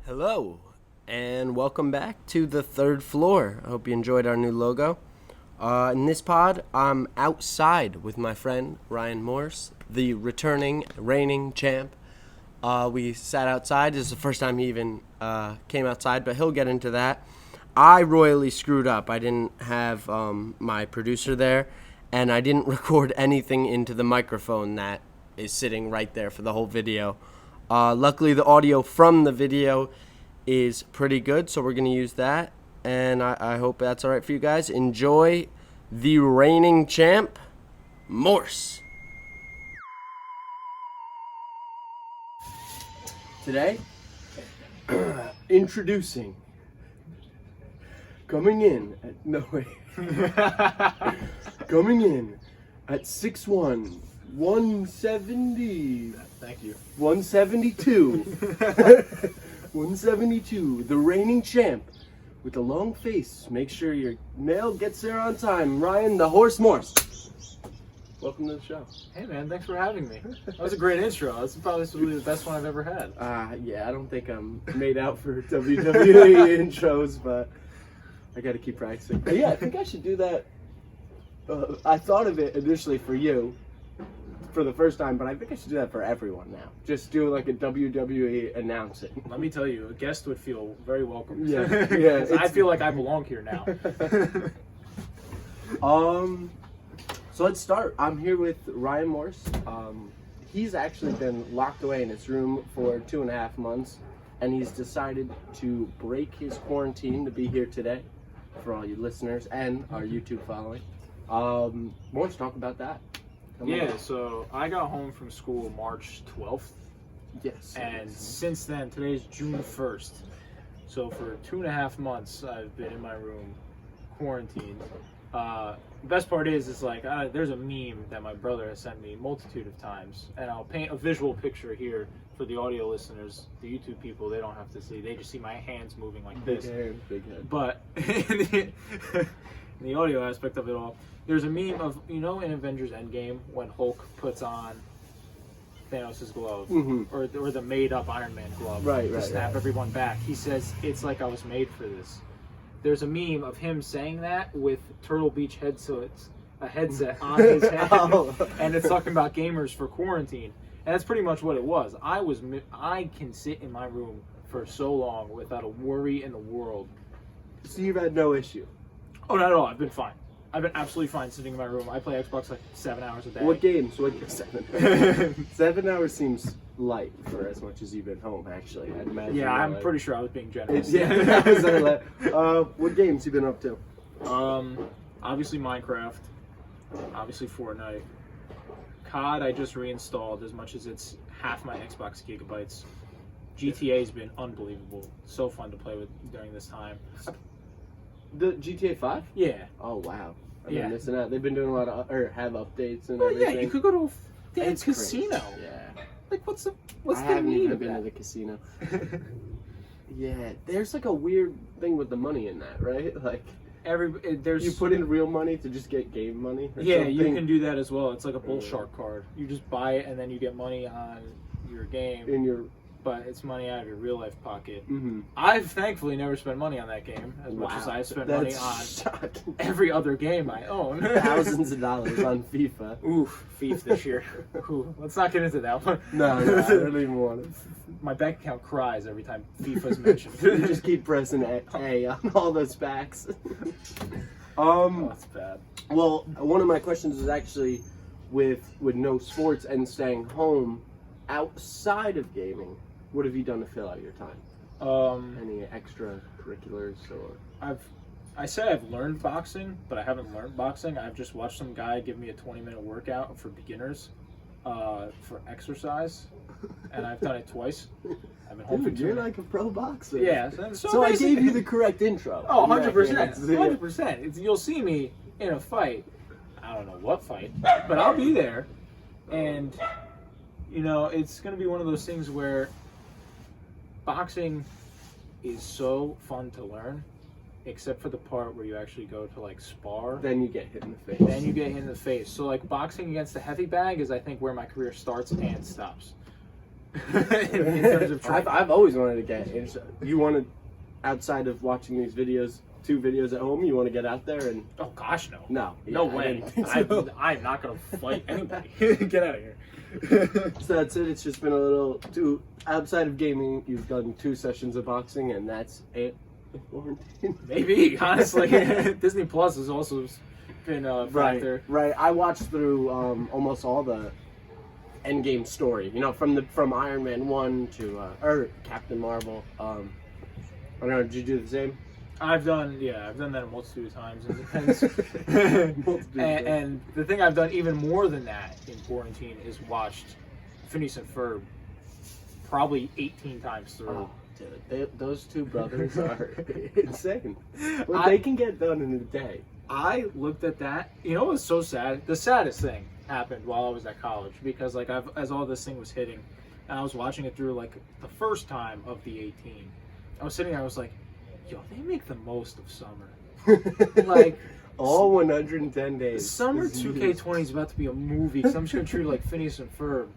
Hello, and welcome back to the third floor. I hope you enjoyed our new logo. In this pod, I'm outside with my friend Ryan Morse, the returning, reigning champ. We sat outside. This is the first time he even came outside, but he'll get into that. I royally screwed up. I didn't have my producer there, and I didn't record anything into the microphone that is sitting right there for the whole video. Luckily, the audio from the video is pretty good, so we're going to use that, and I hope that's all right for you guys. Enjoy the reigning champ, Morse. Today, introducing, coming in at, coming in at 6'1", 170. Thank you. 172. 172. The reigning champ with a long face. Make sure your mail gets there on time. Ryan, the horse Morse. Welcome to the show. Hey man, thanks for having me. That was a great intro. That's probably the best one I've ever had. Yeah, I don't think I'm made out for WWE intros, but I got to keep practicing. But yeah, I think I should do that. I thought of it initially for you, for the first time, but I think I should do that for everyone now. Just do like a WWE announcing. Let me tell you, a guest would feel very welcome. Yeah. I feel like I belong here now. So let's start. I'm here with Ryan Morse. He's actually been locked away in his room for 2.5 months, and he's decided to break his quarantine to be here today for all you listeners and our YouTube following. Morse, talk about that. So I got home from school March 12th. Yes. And since then, today's June 1st. So for 2.5 months, I've been in my room, quarantined. The best part is like, there's a meme that my brother has sent me a multitude of times, and I'll paint a visual picture here for the audio listeners. The YouTube people, they don't have to see. They just see my hands moving like this. Big head. But in the audio aspect of it all, there's a meme of, in Avengers Endgame when Hulk puts on Thanos' glove, or the made-up Iron Man glove to snap everyone back. He says, "It's like I was made for this." There's a meme of him saying that with Turtle Beach headset on his head, and it's talking about gamers for quarantine, and that's pretty much what it was. I can sit in my room for so long without a worry in the world. So you've had no issue? Oh, not at all. I've been fine. I've been absolutely fine sitting in my room. I play Xbox like 7 hours a day. What games? 7? 7 hours seems light for as much as you've been home, actually. I'd imagine. Yeah, I'm pretty sure I was being generous. What games you been up to? Obviously Minecraft. Obviously Fortnite. COD I just reinstalled as much as it's half my Xbox gigabytes. GTA's been unbelievable. So fun to play with during this time. The GTA 5? Yeah. Oh, wow. I've been missing out. They've been doing a lot of, have updates and everything. Yeah, you could go to a dance casino. Crazy. Yeah. Like, what's the I haven't even been to the casino. Yeah, there's like a weird thing with the money in that, right? Like, you put in real money to just get game money? Yeah, something? You can do that as well. It's like a bull shark card. You just buy it and then you get money on your game. But it's money out of your real life pocket. I've thankfully never spent money on that game as much as I've spent money on every other game I own. Thousands of dollars on FIFA. Oof, FIFA this year. Ooh, let's not get into that one. No, I don't even want it. My bank account cries every time FIFA's mentioned. You just keep pressing A on all those packs. That's bad. Well, one of my questions is actually with no sports and staying home outside of gaming. What have you done to fill out your time? Any extracurriculars or? I say I've learned boxing, but I haven't learned boxing. I've just watched some guy give me a 20-minute workout for beginners, for exercise, and I've done it twice. I've been home for 2 You're like a pro boxer. Yeah. So I gave you the correct intro. Oh, 100%. 100%. You'll see me in a fight. I don't know what fight, but I'll be there, and it's going to be one of those things where boxing is so fun to learn, except for the part where you actually go to like spar. Then you get hit in the face. So like boxing against the heavy bag is, I think, where my career starts and stops. in terms of training. I've always wanted to get into. You want to, outside of watching these videos, 2 videos at home, you want to get out there and. Oh gosh, no. No. No Yeah, I way. didn't think so. I'm not gonna fight anybody. Get out of here. So that's it. It's just been a little too. Outside of gaming, you've done 2 sessions of boxing, and that's it. Quarantine. Maybe, honestly. Disney Plus has also been a factor. Right. I watched through almost all the Endgame story. You know, from Iron Man 1 to or Captain Marvel. I don't know. Did you do the same? I've done that a multitude of times. It depends. and the thing I've done even more than that in quarantine is watched Phineas and Ferb probably 18 times through. Oh, dude, those 2 brothers are insane. What they can get done in a day. I looked at that. You know what's so sad? The saddest thing happened while I was at college because like as all this thing was hitting, and I was watching it through like the first time of the 18. I was sitting there. I was like, yo, they make the most of summer. Like all 110 days. Summer 2K20 is about to be a movie because I'm just gonna treat it like Phineas and Ferb.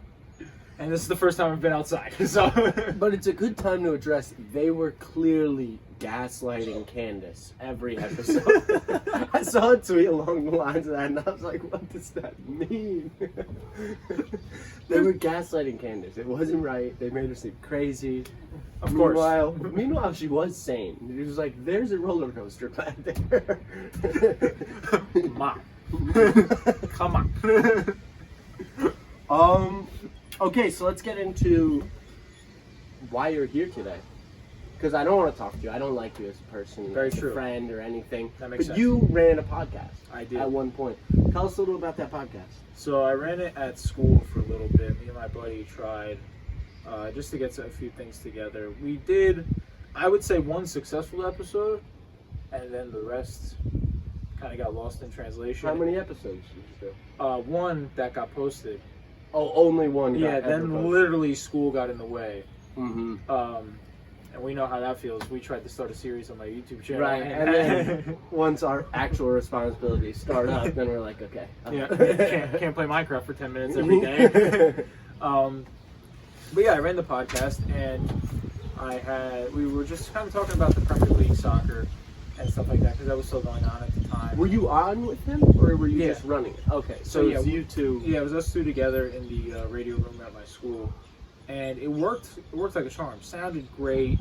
And this is the first time I've been outside. So, but it's a good time to address. They were clearly gaslighting Candace every episode. I saw a tweet along the lines of that, and I was like, "What does that mean?" They were gaslighting Candace. It wasn't right. They made her seem crazy. Of course. Meanwhile, she was sane. She was like, "There's a roller coaster back there." Mom, come on. Okay, so let's get into why you're here today. Because I don't want to talk to you. I don't like you as a person, Very as true. a friend or anything. That makes but sense. you ran a podcast. I did. At one point. Tell us a little about that podcast. So I ran it at school for a little bit. Me and my buddy tried just to get a few things together. We did, I would say, 1 successful episode, and then the rest kind of got lost in translation. How many episodes did you do? 1 that got posted. Oh, only 1 got Yeah, ever then posted. literally school got in the way. Mm-hmm. And we know how that feels. We tried to start a series on my YouTube channel. Right, and then once our actual responsibilities start up, then we're like, okay. Yeah, can't play Minecraft for 10 minutes every day. But yeah, I ran the podcast, and we were just kind of talking about the Premier League soccer and stuff like that because that was still going on at the time. Were you on with him, or were you just running it? Okay, so yeah, it's you 2. Yeah, it was us 2 together in the radio room at my school, and it worked. It worked like a charm. Sounded great.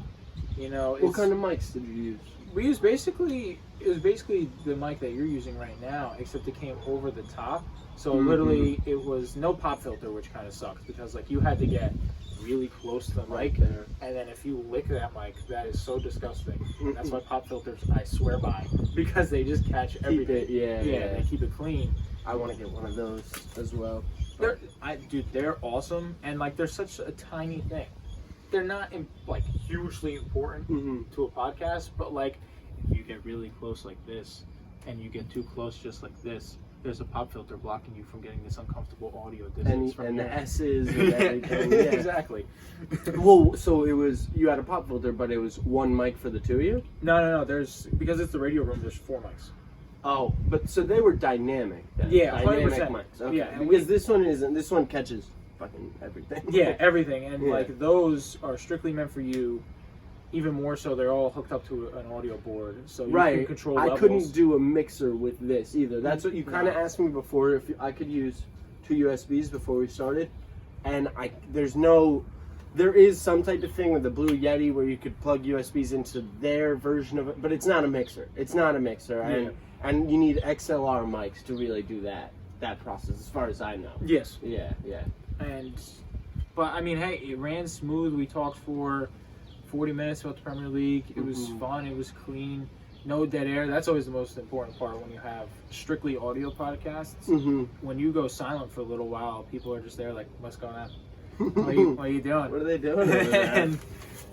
You know. What kind of mics did you use? We used it was basically the mic that you're using right now, except it came over the top. So literally, it was no pop filter, which kind of sucks because like you had to get really close to the mic there, and then if you lick that mic, that is so disgusting. That's why pop filters I swear by because they just catch everything. Yeah, they keep it clean. I want to get one of those as well. They're awesome, and like they're such a tiny thing. They're not like hugely important to a podcast, but like if you get really close like this, and you get too close just like this, there's a pop filter blocking you from getting this uncomfortable audio distance from and your the S's and everything. Yeah. Exactly. Well, so you had a pop filter, but it was 1 mic for the 2 of you? No. Because it's the radio room. There's 4 mics. Oh, but so they were dynamic. Then. Yeah, dynamic 100%. mics. Okay. Yeah, and because this one isn't. This one catches fucking everything. Yeah, everything, and Yeah. like those are strictly meant for you. Even more so, they're all hooked up to an audio board, so you can control levels. I couldn't do a mixer with this either. That's what you kind of asked me before. If I could use 2 USBs before we started, and there is some type of thing with the Blue Yeti where you could plug USBs into their version of it, but it's not a mixer. It's not a mixer, and you need XLR mics to really do that process, as far as I know. Yes. Yeah. But I mean, hey, it ran smooth. We talked for 40 minutes about the Premier League. It was fun. It was clean. No dead air. That's always the most important part when you have strictly audio podcasts. When you go silent for a little while, people are just there like, what's going on? What are you doing? What are they doing? And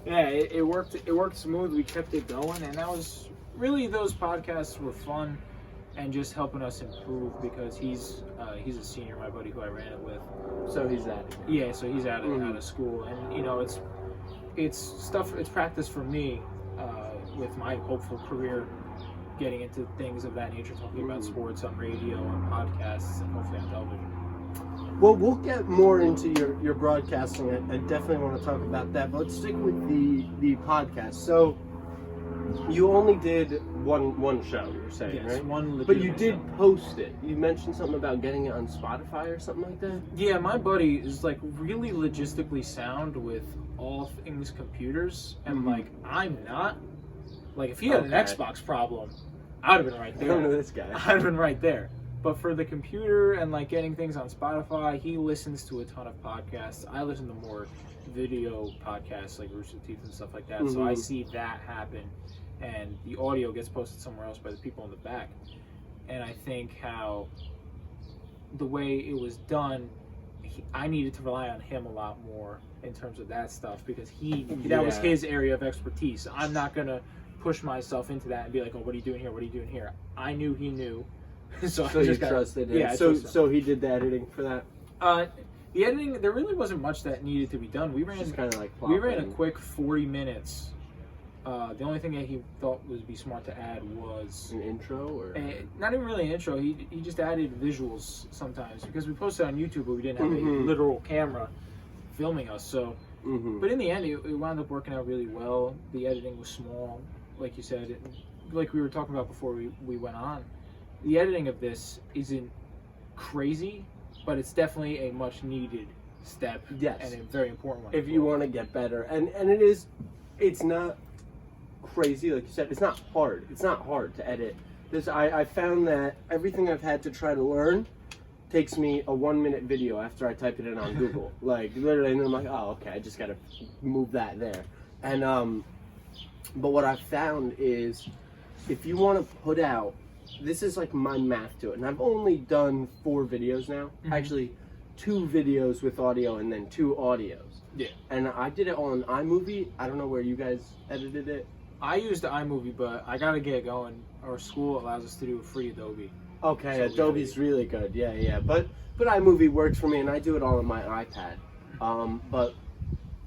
yeah, it worked. It worked smooth. We kept it going, and that was really, those podcasts were fun and just helping us improve because he's a senior, my buddy who I ran it with. So he's at it. Yeah, so he's out of school, and you know it's practice for me with my hopeful career, getting into things of that nature, talking about sports on radio and podcasts and hopefully on television. Well, we'll get more into your broadcasting. I definitely want to talk about that, but let's stick with the podcast. So, you only did one show, you're saying, Yes, right? one But you legitimate did show. post it. You mentioned something about getting it on Spotify or something like that? Yeah, my buddy is like really logistically sound with all things computers, and Mhm. like I'm not. Like if he had an Okay. Xbox problem, I'd have been right I don't know there. this guy. I'd have been right there. But for the computer and like getting things on Spotify, he listens to a ton of podcasts. I listen to more video podcasts like Rooster Teeth and stuff like that. So I Mhm. see that happen, and the audio gets posted somewhere else by the people in the back. And I think how the way it was done, I needed to rely on him a lot more in terms of that stuff because that was Yeah. his area of expertise. I'm not gonna push myself into that and be like, oh, what are you doing here? What are you doing here? I knew he knew. So I you just got- trusted him. Yeah, I So trusted him. so he did the editing for that. The editing, there really wasn't much that needed to be done. We Just kind of like ran a plopping. quick 40 minutes. The only thing that he thought would be smart to add was an intro or not even really an intro. He just added visuals sometimes because we posted on YouTube, but we didn't have Mhm. a literal camera filming us. So, Mhm. but in the end, it wound up working out really well. The editing was small, like you said, like we were talking about before we went on. The editing of this isn't crazy, but it's definitely a much needed step Yes. and a very important one. if you want to get better, and it's not crazy, like you said. It's not hard. It's not hard to edit. I found that everything I've had to try to learn takes me a 1-minute video after I type it in on Google. Like literally, and then I'm like, oh, okay, I just gotta move that there. And but what I've found is if you want to put out, this is like my math to it, and I've only done 4 videos now. Mhm. Actually, 2 videos with audio and then 2 audios. Yeah. And I did it on iMovie. I don't know where you guys edited it. I used the iMovie, but I gotta get going. Our school allows us to do free Adobe. Okay, So Adobe's really good. Yeah. But iMovie works for me, and I do it all on my iPad. But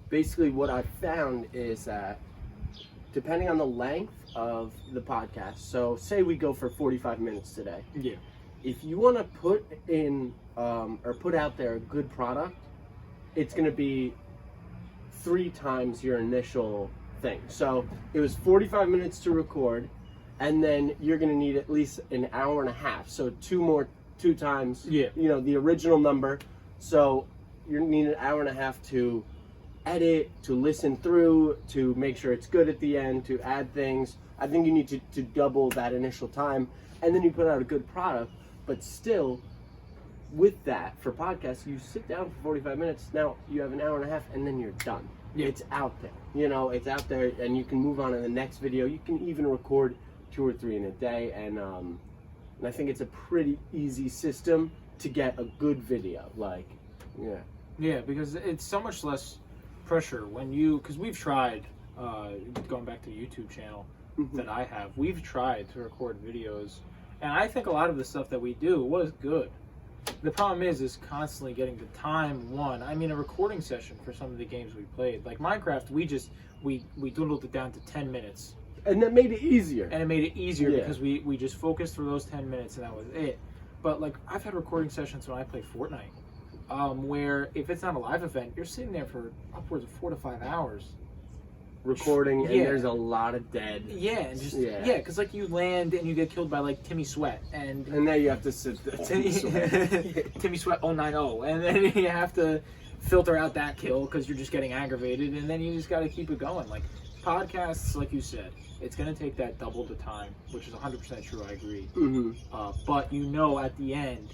basically, what I found is that depending on the length of the podcast, so say we go for 45 minutes today. Yeah. If you want to put in or put out there a good product, it's going to be 3 times your initial thing. So it was 45 minutes to record, and then you're going to need at least an hour and a half. So 2 times, Yeah. the original number. So you need an hour and a half to edit, to listen through, to make sure it's good at the end, to add things. I think you need to double that initial time, and then you put out a good product. But still, with that, for podcasts, you sit down for 45 minutes, now you have an hour and a half, and then you're done. Yeah. It's out there. It's out there, and you can move on to the next video. You can even record 2 or 3 in a day, and I think it's a pretty easy system to get a good video. Yeah, because it's so much less pressure when because we've tried, going back to the YouTube channel that I have, we've tried to record videos, and I think a lot of the stuff that we do was good. The problem is constantly getting the time. I mean, a recording session for some of the games we played, like Minecraft, we dwindled it down to 10 minutes. And that made it easier. And it made it easier Yeah. because we just focused for those 10 minutes and that was it. But like I've had recording sessions when I play Fortnite, where if it's not a live event, you're sitting there for upwards of 4 to 5 hours. Recording, and Yeah. there's a lot of dead. Yeah, and just Yeah. because like you land and you get killed by like Timmy Sweat and And now you have to sit there. Timmy Sweat 090, and then you have to filter out that kill because you're just getting aggravated, and then you just got to keep it going. Like podcasts, like you said, it's gonna take that double the time, which is 100% true. I agree. Mm-hmm. But at the end,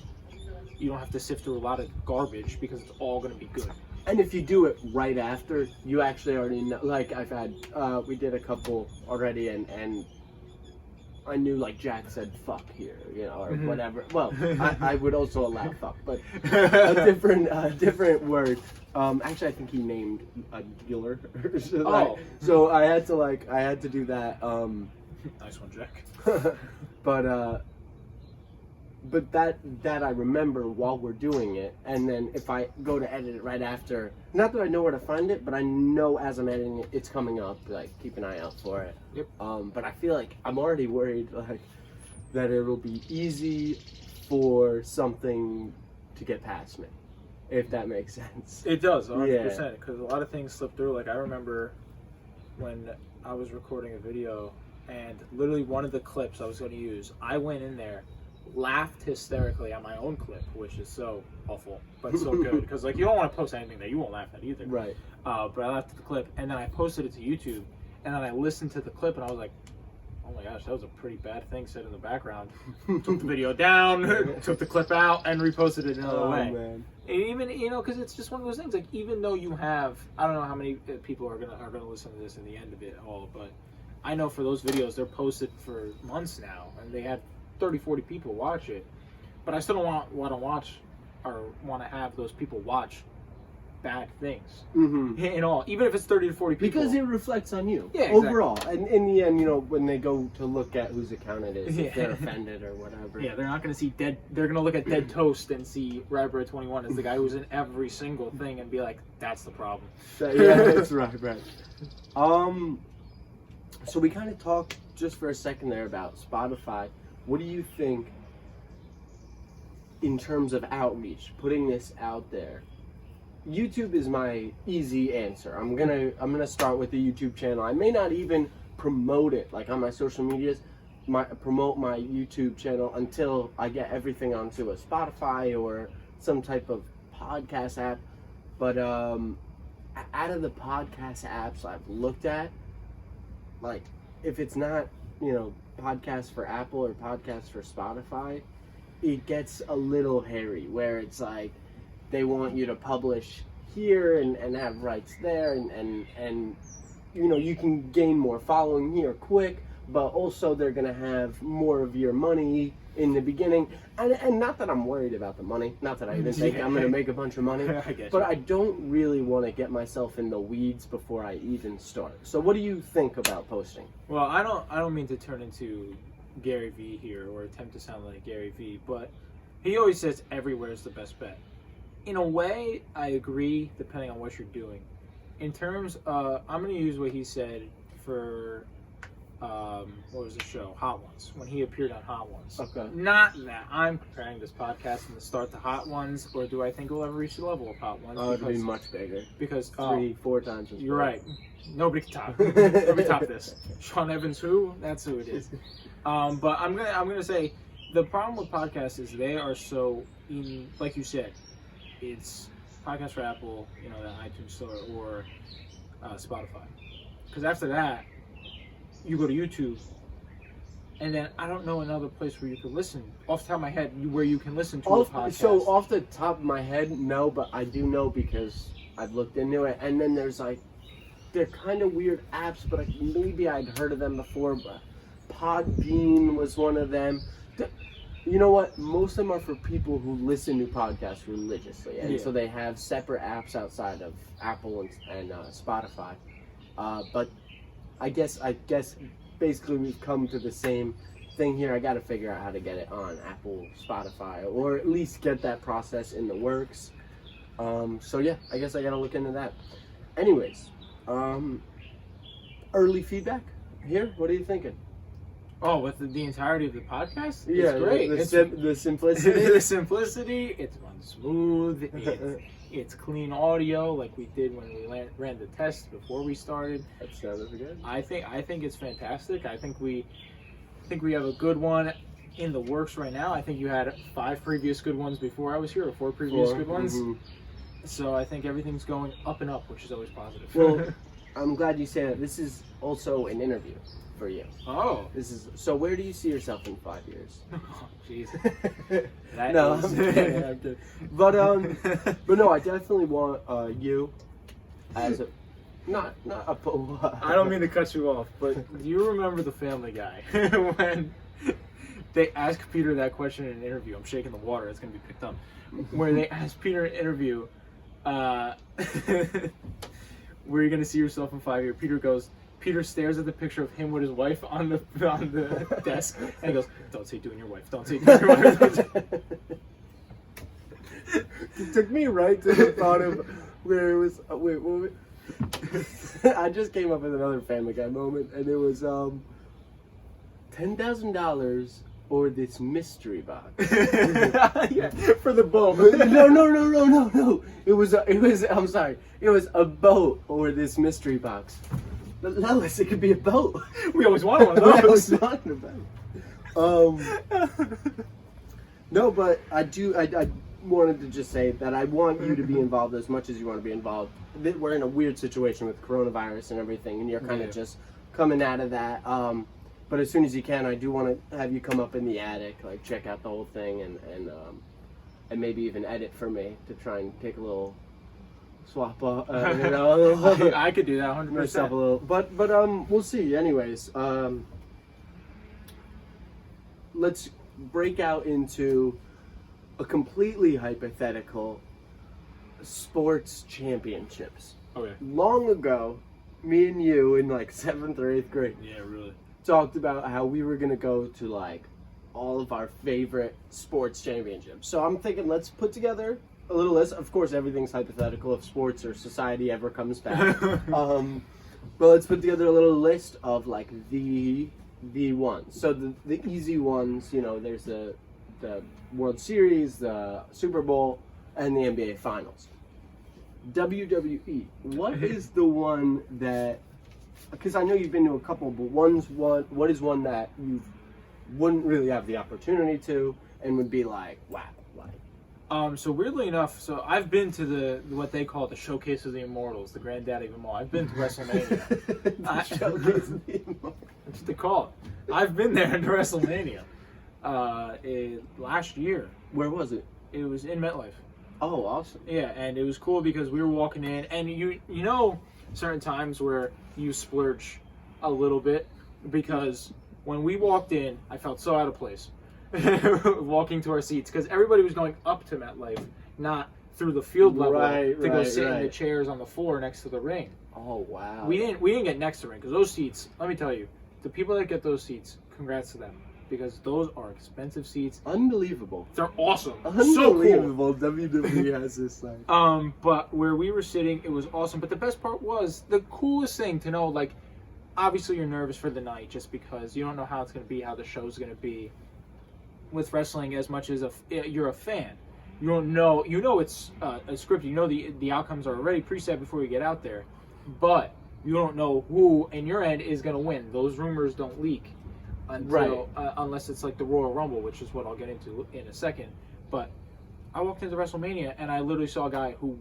you don't have to sift through a lot of garbage because it's all gonna be good. And if you do it right after, you actually already know. Like I've had, we did a couple already, and I knew like Jack said fuck here, or Mhm. whatever. Well, I would also allow fuck, but a different word. Actually, I think he named a dealer. So I had to do that. Nice one, Jack. But that I remember while we're doing it, and then if I go to edit it right after, not that I know where to find it, but I know as I'm editing it, it's coming up. Like keep an eye out for it. Yep. But I feel like I'm already worried like that it'll be easy for something to get past me. if that makes sense. It does, 100%. Because a lot of things slip through. Like, I remember when I was recording a video, and literally one of the clips I was going to use, I went in there, laughed hysterically at my own clip, which is so awful, but so good. Because, like, you don't want to post anything that you won't laugh at either. Right. But I laughed at the clip, and then I posted it to YouTube, and then I listened to the clip, and I was like, oh my gosh, that was a pretty bad thing said in the background. Took the video down, took the clip out, and reposted it another way. Man. And even, you know, because it's just one of those things. Like, even though you have, I don't know how many people are gonna listen to this in the end of it all, but I know for those videos, they're posted for months now, and they had 30, 40 people watch it. But I still don't want to watch or want to have those people watch bad things. In all, even if it's 30 to 40 people. Because it reflects on you. Yeah, exactly. Overall. And in the end, you know, when they go to look at whose account it is, if they're offended or whatever. Yeah, they're not going to see they're going to look at Dead Toast and see Rabbit 21 as the guy who's in every single thing and be like, that's the problem. Yeah, that's right. So we kind of talked just for a second there about Spotify. What do you think in terms of outreach, putting this out there? YouTube is my easy answer. I'm gonna start with the YouTube channel. I may not even promote it like on my social medias, promote my YouTube channel until I get everything onto a Spotify or some type of podcast app. But out of the podcast apps I've looked at, like, if it's not, you know, podcasts for Apple or podcasts for Spotify, it gets a little hairy where it's like they want you to publish here and have rights there and you know, you can gain more following here quick, but also they're gonna have more of your money in the beginning, and not that I'm worried about the money, not that I even think I'm gonna make a bunch of money, but I don't really want to get myself in the weeds before I even start. So what do you think about posting? Well, I don't mean to turn into Gary V here or attempt to sound like Gary V, but he always says everywhere is the best bet. In a way, I agree, depending on what you're doing. In terms of, I'm going to use what he said for, what was the show? Hot Ones, when he appeared on Hot Ones. Okay. Not that I'm preparing this podcast and to start the Hot Ones, or do I think we'll ever reach the level of Hot Ones? Oh, it'll be much bigger. Because 3-4 times as you're right. Nobody can top. Nobody top this. Sean Evans, who? That's who it is. But I'm gonna say the problem with podcasts is they are so, like you said, it's podcast for Apple, you know, the iTunes Store, or Spotify. Because after that, you go to YouTube, and then I don't know another place where you can listen. Off the top of my head, where you can listen to a podcast. So off the top of my head, no, but I do know because I've looked into it. And then there's like, they're kind of weird apps, but maybe I'd heard of them before. But Podbean was one of them. You know what? Most of them are for people who listen to podcasts religiously, and so they have separate apps outside of Apple and Spotify. But I guess basically we've come to the same thing here. I got to figure out how to get it on Apple, Spotify, or at least get that process in the works. So yeah, I guess I got to look into that. Anyways, early feedback here. What are you thinking? Oh, with the entirety of the podcast? Yeah, it's great. The simplicity. The simplicity. It's run smooth. It's clean audio, like we did when we ran the test before we started. That sounded good. I think it's fantastic. I think we have a good one in the works right now. I think you had 5 previous good ones before I was here, or 4 previous good ones. Mm-hmm. So I think everything's going up and up, which is always positive. Well, I'm glad you say that. This is also an interview for you. Oh. So where do you see yourself in 5 years? Oh, jeez. I'm kidding. But no, I definitely want you as a not a. I don't mean to cut you off, but do you remember the Family Guy when they asked Peter that question in an interview? I'm shaking the water; it's gonna be picked up. Where they asked Peter in an interview, where are you gonna see yourself in 5 years? Peter stares at the picture of him with his wife on the desk, and he goes, "Don't say doing your wife. Don't say doing your wife." It took me right to the thought of where it was. Wait. I just came up with another Family Guy moment, and it was $10,000 or this mystery box? Yeah, for the boat. No. It was. I'm sorry. It was a boat or this mystery box. Lellis, it could be a boat. We always wanted one of I those. was talking about. No, but I wanted to just say that I want you to be involved as much as you want to be involved. We're in a weird situation with coronavirus and everything, and you're kind of just coming out of that. But as soon as you can, I do want to have you come up in the attic, like check out the whole thing, and maybe even edit for me to try and take a little swap up. I could do that 100%. Myself a little, but we'll see. Anyways, let's break out into a completely hypothetical sports championships. Okay. Long ago, me and you in like 7th or 8th grade Yeah, really. talked about how we were gonna go to like all of our favorite sports championships. So I'm thinking let's put together a little list. Of course, everything's hypothetical if sports or society ever comes back. But let's put together a little list of like the ones. So the easy ones, you know, there's the World Series, the Super Bowl, and the NBA Finals. WWE. What is the one that? Because I know you've been to a couple, but what is one that you wouldn't really have the opportunity to, and would be like, wow, like. So weirdly enough, so I've been to what they call the Showcase of the Immortals, the granddaddy of them all. I've been to WrestleMania. Showcase of the Immortals. That's what they call it. I've been there to WrestleMania. Last year. Where was it? It was in MetLife. Oh, awesome. Yeah, and it was cool because we were walking in, and you know certain times where you splurge a little bit, because when we walked in, I felt so out of place walking to our seats, because everybody was going up to MetLife, not through the field level to go sit in the chairs on the floor next to the ring. Oh, wow. We didn't get next to the ring, because those seats, let me tell you, the people that get those seats, congrats to them, because those are expensive seats. Unbelievable. They're awesome. Unbelievable. So cool. WWE has this thing. But where we were sitting, it was awesome. But the best part was the coolest thing to know, like, obviously you're nervous for the night just because you don't know how it's going to be, how the show's going to be with wrestling as much as you're a fan. You don't know, it's a script. You know the outcomes are already preset before you get out there. But you don't know who in your end is going to win. Those rumors don't leak. Until, unless it's like the Royal Rumble, which is what I'll get into in a second. But I walked into WrestleMania and I literally saw a guy who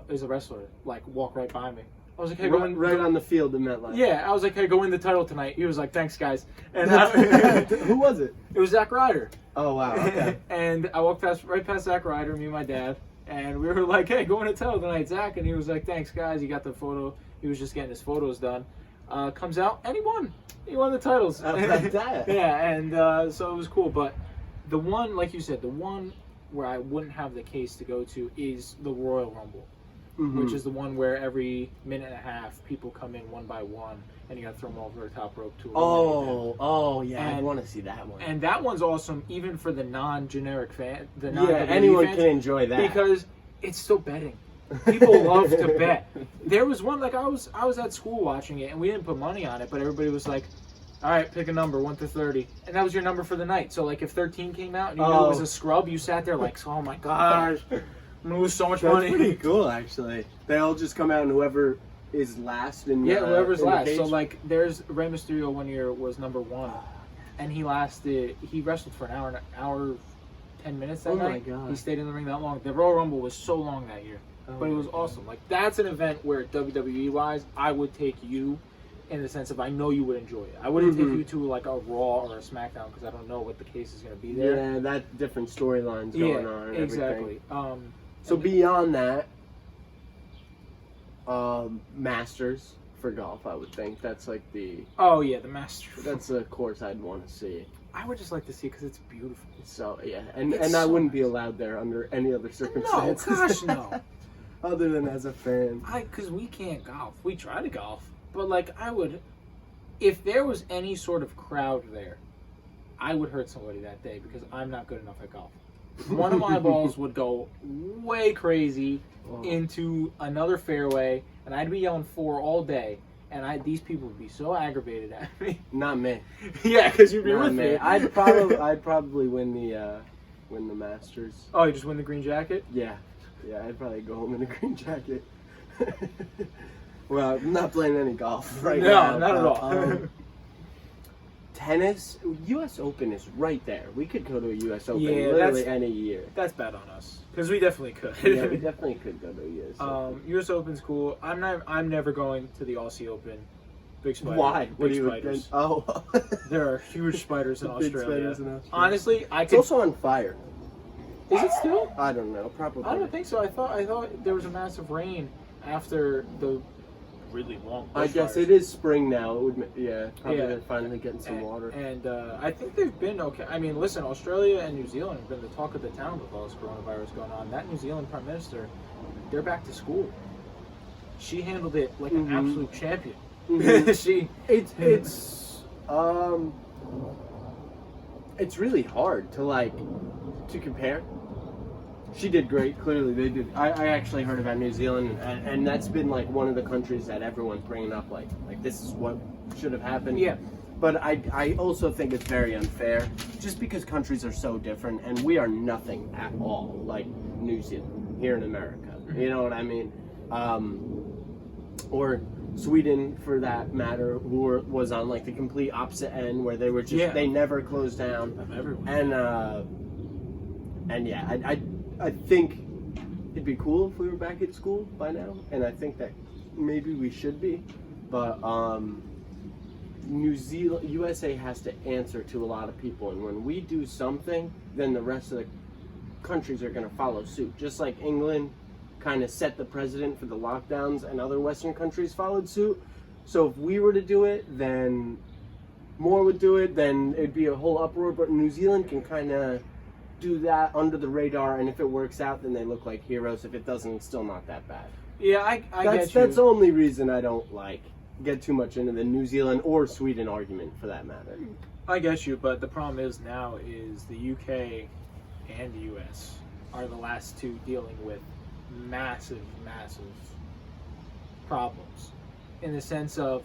is a wrestler like walk right by me. I was like, "Hey, go on the field in MetLife." Yeah, I was like, "Hey, go win the title tonight." He was like, "Thanks, guys." And who was it? It was Zack Ryder. Oh wow! Okay. And I walked right past Zack Ryder, me and my dad, and we were like, "Hey, go win the title tonight, Zack." And he was like, "Thanks, guys." He got the photo. He was just getting his photos done. Comes out and he won. He won the titles. Like that. Yeah, and so it was cool. But the one, like you said, the one where I wouldn't have the case to go to is the Royal Rumble, which is the one where every minute and a half people come in one by one, and you got to throw them over the top rope to eliminate them. Oh, yeah, I want to see that one. And that one's awesome, even for the non-generic fan. Anyone can enjoy that because it's still betting. People love to bet. There was one, like I was at school watching it, and we didn't put money on it, but everybody was like, "All right, pick a number, 1 to 30," and that was your number for the night. So like, if 13 came out and you knew it was a scrub, you sat there like, "Oh my gosh, I'm gonna lose so much money." That's pretty cool, actually. They all just come out, and whoever is last in whoever's in last. The So like, there's Rey Mysterio one year was number 1, and he wrestled for an hour 10 minutes that night. My God. He stayed in the ring that long. The Royal Rumble was so long that year. But it was awesome. Like, that's an event where WWE-wise, I would take you in the sense of I know you would enjoy it. I wouldn't take you to, like, a Raw or a SmackDown because I don't know what the case is going to be there. Yeah, that different storylines going on and exactly. everything. So beyond that, Masters for golf, I would think. That's like the... Oh, yeah, the Masters. That's a course I'd want to see. I would just like to see it because it's beautiful. So, yeah. And I wouldn't be allowed there under any other circumstances. No, gosh, no. Other than as a fan. Because we can't golf. We try to golf. But, like, I would... If there was any sort of crowd there, I would hurt somebody that day because I'm not good enough at golf. One of my balls would go way crazy into another fairway, and I'd be yelling 4 all day. and these people would be so aggravated at me. Not me. Yeah, because you'd be Not with me. me. I'd probably win the Masters. Oh, you just win the green jacket? Yeah, I'd probably go home in a green jacket. Well, I'm not playing any golf right now. No, not at all. Tennis, U.S. Open is right there. We could go to a U.S. Open Yeah, literally any year. That's bad on us because we definitely could. Yeah, we definitely could go to a U.S. Open. U.S. Open's cool. I'm never going to the Aussie Open. Big spiders. Why? Big What do you spiders. Oh, There are huge spiders in Big Australia. spiders in Australia. Honestly, I it's could. also on fire. Is it still? I don't know. Probably. I don't think so. I thought there was a massive rain after the really long. I guess bushfires. it is spring now. It would. Yeah, probably Yeah. they're finally getting some And- water. And I think they've been okay. I mean, listen, Australia and New Zealand have been the talk of the town with all this coronavirus going on. That New Zealand Prime Minister, they're back to school. She handled it like an absolute champion. Mhm. It's really hard to compare. She did great. Clearly, they did. I actually heard about New Zealand, and that's been like one of the countries that everyone's bringing up. Like this is what should have happened. Yeah. But I also think it's very unfair, just because countries are so different, and we are nothing at all like New Zealand here in America. You know what I mean? Or Sweden, for that matter, was on like the complete opposite end, where they were just they never closed down. And yeah, I think it'd be cool if we were back at school by now, and I think that maybe we should be, but USA has to answer to a lot of people, and when we do something, then the rest of the countries are going to follow suit, just like England kind of set the precedent for the lockdowns and other Western countries followed suit. So if we were to do it, then more would do it, then it'd be a whole uproar, but New Zealand can kind of do that under the radar, and if it works out, then they look like heroes. If it doesn't, it's still not that bad. Yeah, I get you. That's the only reason I don't get too much into the New Zealand or Sweden argument, for that matter. I get you, but the problem is now is the UK and the US are the last two dealing with massive problems, in the sense of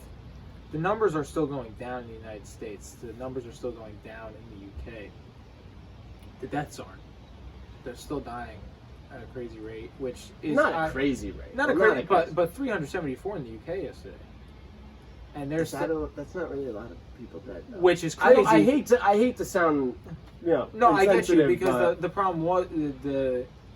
the numbers are still going down in the United States. The numbers are still going down in the UK. The deaths aren't. They're still dying at a crazy rate, which is not a crazy rate. Not a crazy, but 374 in the UK yesterday. And there's that's not really a lot of people dead, though. Which is crazy. I hate to sound, no, I get you, because but the problem was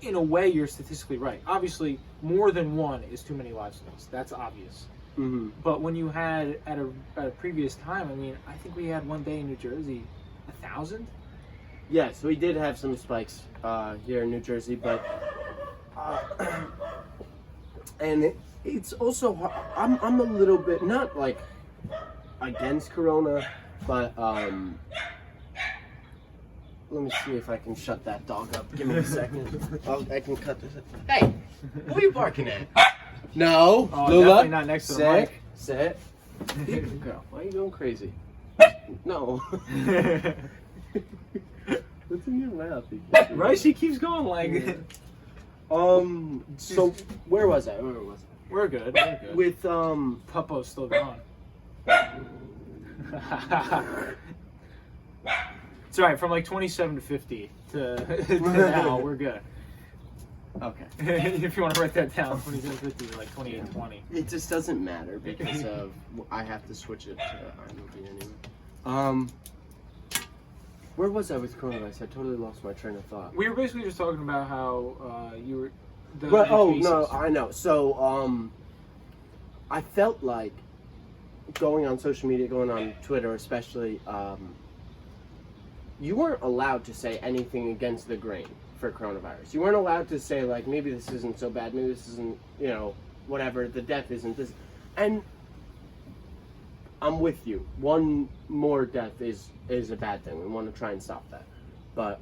in a way you're statistically right. Obviously, more than one is too many lives lost. That's obvious. Mm-hmm. But when you had at a previous time, I mean, I think we had one day in New Jersey 1,000. Yes, we did have some spikes here in New Jersey, but and it's also I'm a little bit not like against Corona, but let me see if I can shut that dog up. Give me a second. I can cut this. Hey, who are you barking at? No, Lula. Definitely not next to the mic. Sit. Good girl. Why are you going crazy? No. What's in your mouth? Right? She keeps going like. So where was I? We're good. We're good. With Puppo's still gone. It's alright, from like 27 to 50 to now, we're good. Okay. If you want to write that down, 27 to 50 to like 28 and 20. It just doesn't matter because of I have to switch it to iMovie anyway. Where was I with coronavirus? I totally lost my train of thought. We were basically just talking about how you were. No, I know. So I felt like going on social media, going on Twitter especially, you weren't allowed to say anything against the grain for coronavirus. You weren't allowed to say like, maybe this isn't so bad, maybe this isn't, whatever, the death isn't this. And I'm with you. One more death is a bad thing. We want to try and stop that. But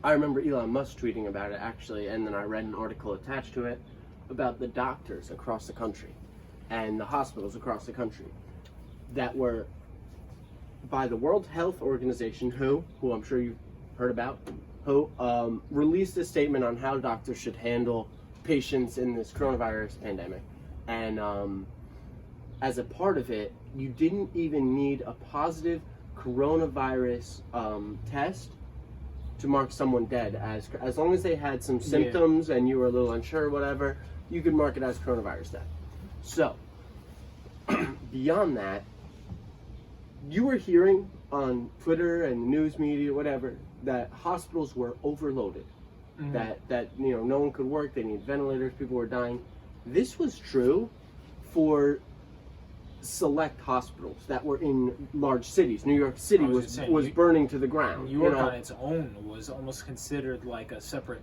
I remember Elon Musk tweeting about it actually, and then I read an article attached to it about the doctors across the country and the hospitals across the country that were by the World Health Organization, who I'm sure you've heard about, who released a statement on how doctors should handle patients in this coronavirus pandemic. And as a part of it, you didn't even need a positive coronavirus test to mark someone dead. As long as they had some symptoms and you were a little unsure or whatever, you could mark it as coronavirus death. So, beyond that, you were hearing on Twitter and news media, whatever, that hospitals were overloaded. That no one could work, they need ventilators, people were dying. This was true for select hospitals that were in large cities. New York City was burning to the ground. New York on its own was almost considered like a separate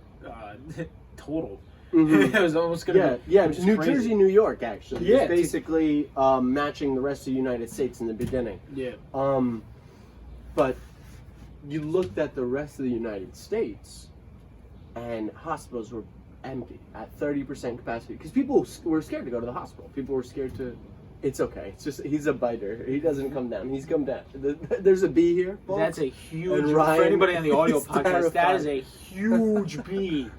total. Mm-hmm. It was almost going to be New crazy. Jersey, New York actually Yeah, was basically matching the rest of the United States in the beginning. Yeah. But you looked at the rest of the United States and hospitals were empty at 30% capacity because people were scared to go to the hospital. People were scared to. It's okay. It's just he's a biter. He doesn't come down. He's come down. There's a bee here. Folks. That's a huge. For anybody on the audio podcast, terrified. that is a huge bee.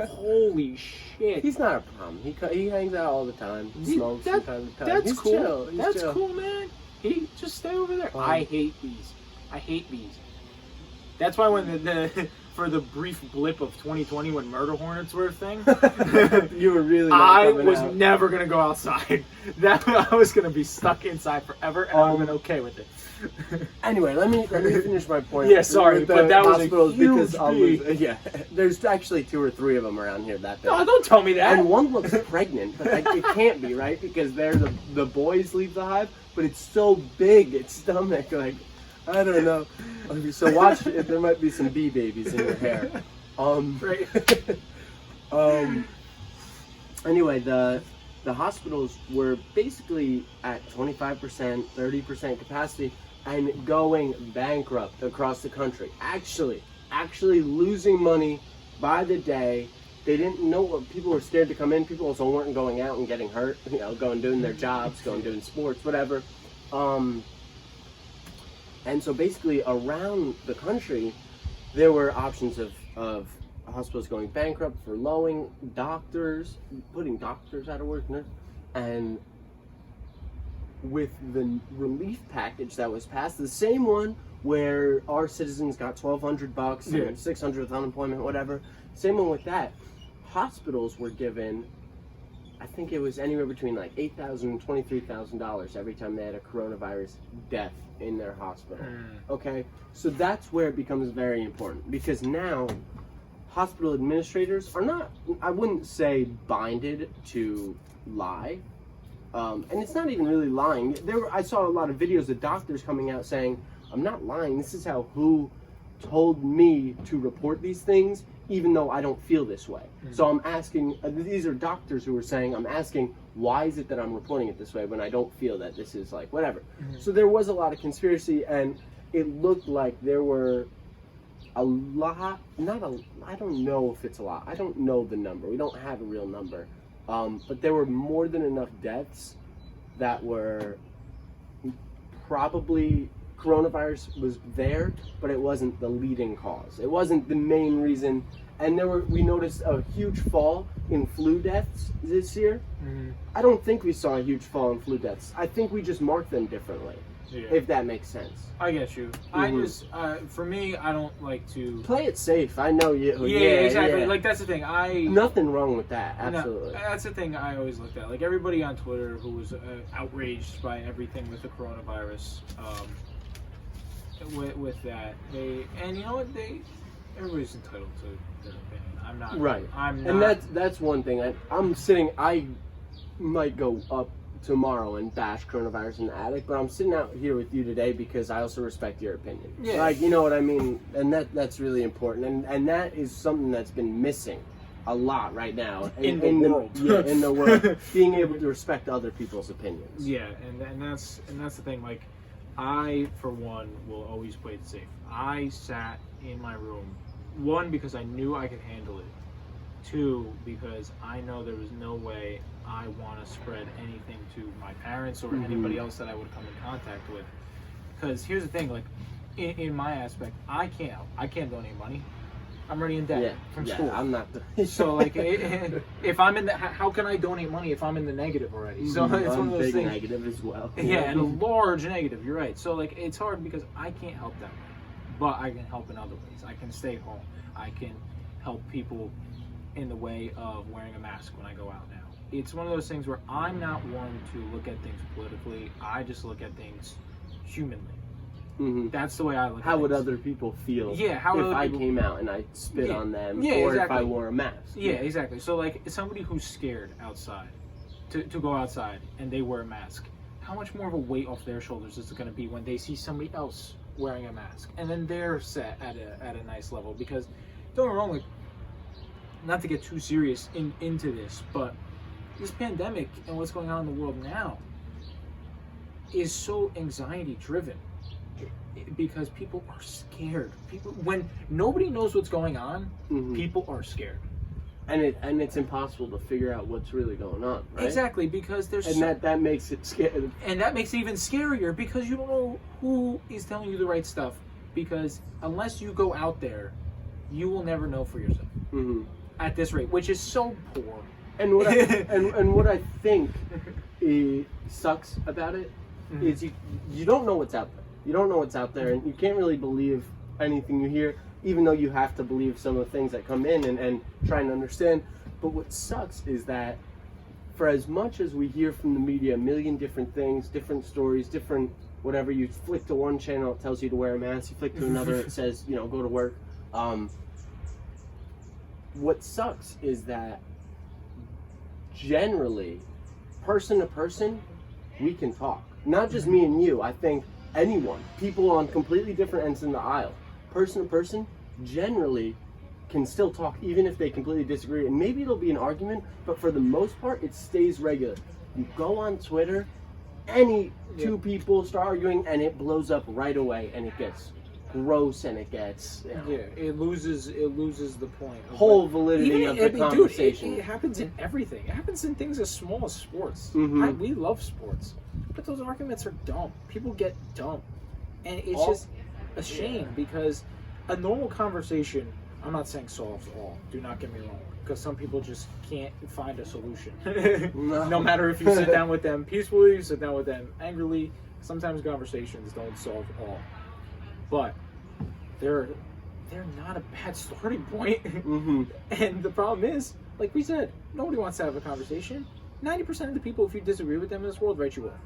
Holy shit! He's not a problem. He hangs out all the time. He smokes from time to time. That's He's cool. chill. He's chill. Cool, man. He just stay over there. I hate bees. I hate bees. That's why when the for the brief blip of 2020 when murder hornets were a thing, you were really. I was never gonna go outside. That I was gonna be stuck inside forever, and I've been okay with it. Anyway, let me finish my point. Yeah, sorry, but that was a huge bee. There's actually 2 or 3 of them around here that big. No, don't tell me that. And one looks pregnant, but it can't be, right? Because they're the boys leave the hive, but it's so big, its stomach, like. I don't know. So watch if there might be some bee babies in your hair. Right. Anyway, the hospitals were basically at 25%, 30% capacity and going bankrupt across the country. Actually losing money by the day. They didn't know what people were scared to come in. People also weren't going out and getting hurt. Going doing their jobs, going doing sports, whatever. And so basically around the country, there were options of hospitals going bankrupt, furloughing doctors, putting doctors out of work, and with the relief package that was passed, the same one where our citizens got $1,200 and $600 with unemployment, whatever, same one with that, hospitals were given, I think it was anywhere between like $8,000 and $23,000 every time they had a coronavirus death in their hospital. Okay, so that's where it becomes very important because now hospital administrators are not, I wouldn't say binded to lie, and it's not even really lying. I saw a lot of videos of doctors coming out saying, I'm not lying, this is how WHO told me to report these things even though I don't feel this way. So I'm asking, these are doctors who are saying, I'm asking, why is it that I'm reporting it this way when I don't feel that this is like, whatever. So there was a lot of conspiracy, and it looked like there were a lot, I don't know if it's a lot. I don't know the number. We don't have a real number. But there were more than enough deaths that were probably coronavirus was there, but it wasn't the leading cause. It wasn't the main reason. And we noticed a huge fall in flu deaths this year. I don't think we saw a huge fall in flu deaths. I think we just marked them differently, if that makes sense. I get you. I just, for me, I don't like to play it safe. I know you. Yeah, exactly. Yeah. Like that's the thing. Nothing wrong with that. Absolutely. No, that's the thing I always looked at. Like everybody on Twitter who was outraged by everything with the coronavirus. With that, everybody's entitled to their opinion. I'm not. Right. I'm not. And that's one thing. I might go up tomorrow and bash coronavirus in the attic, but I'm sitting out here with you today because I also respect your opinion. Yeah. Like, you know what I mean? And that's really important. And that is something that's been missing a lot right now in the world. In the world, being able to respect other people's opinions. Yeah, and that's the thing. Like, I, for one, will always play it safe. I sat in my room, 1, because I knew I could handle it. 2, because I know there was no way I want to spread anything to my parents or anybody else that I would come in contact with. Because here's the thing, like, in my aspect, I can't donate money. I'm already in debt from school. I'm not. So like, if I'm in the, how can I donate money if I'm in the negative already? So it's one of those big things. Negative as well. Yeah, and a large negative. You're right. So like, it's hard because I can't help that way, but I can help in other ways. I can stay home. I can help people in the way of wearing a mask when I go out now. It's one of those things where I'm not one to look at things politically. I just look at things humanly. Mm-hmm. That's the way I look at it. How would other people feel if I came out and I spit on them, or if I wore a mask? Yeah, exactly. So, like, somebody who's scared outside to go outside and they wear a mask, how much more of a weight off their shoulders is it going to be when they see somebody else wearing a mask? And then they're set at a nice level. Because, don't get me wrong, like, not to get too serious into this, but this pandemic and what's going on in the world now is so anxiety driven because people are scared. When nobody knows what's going on, people are scared, and it's impossible to figure out what's really going on, right? Exactly, because there's that makes it scary, and that makes it even scarier because you don't know who is telling you the right stuff, because unless you go out there, you will never know for yourself at this rate, which is so poor. And what I, and what I think sucks about it is you don't know what's out there. You don't know what's out there, and you can't really believe anything you hear, even though you have to believe some of the things that come in and try and understand. But what sucks is that for as much as we hear from the media a million different things, different stories, different whatever, you flick to one channel, it tells you to wear a mask. You flick to another, it says, go to work. What sucks is that generally, person to person, we can talk. Not just me and you. I think anyone, people on completely different ends in the aisle, person to person, generally can still talk even if they completely disagree. And maybe it'll be an argument, but for the most part, it stays regular. You go on Twitter, any two people start arguing, and it blows up right away, and it gets gross, and it gets it loses the point. Whole validity of the conversation. Dude, it happens in everything. It happens in things as small as sports. We love sports, but those arguments are dumb. People get dumb, and it's just a shame because a normal conversation. I'm not saying solves all. Do not get me wrong, because some people just can't find a solution. No matter if you sit down with them peacefully, you sit down with them angrily. Sometimes conversations don't solve all. But they're not a bad starting point. And the problem is, like we said, nobody wants to have a conversation. 90% of the people, if you disagree with them in this world, write you off.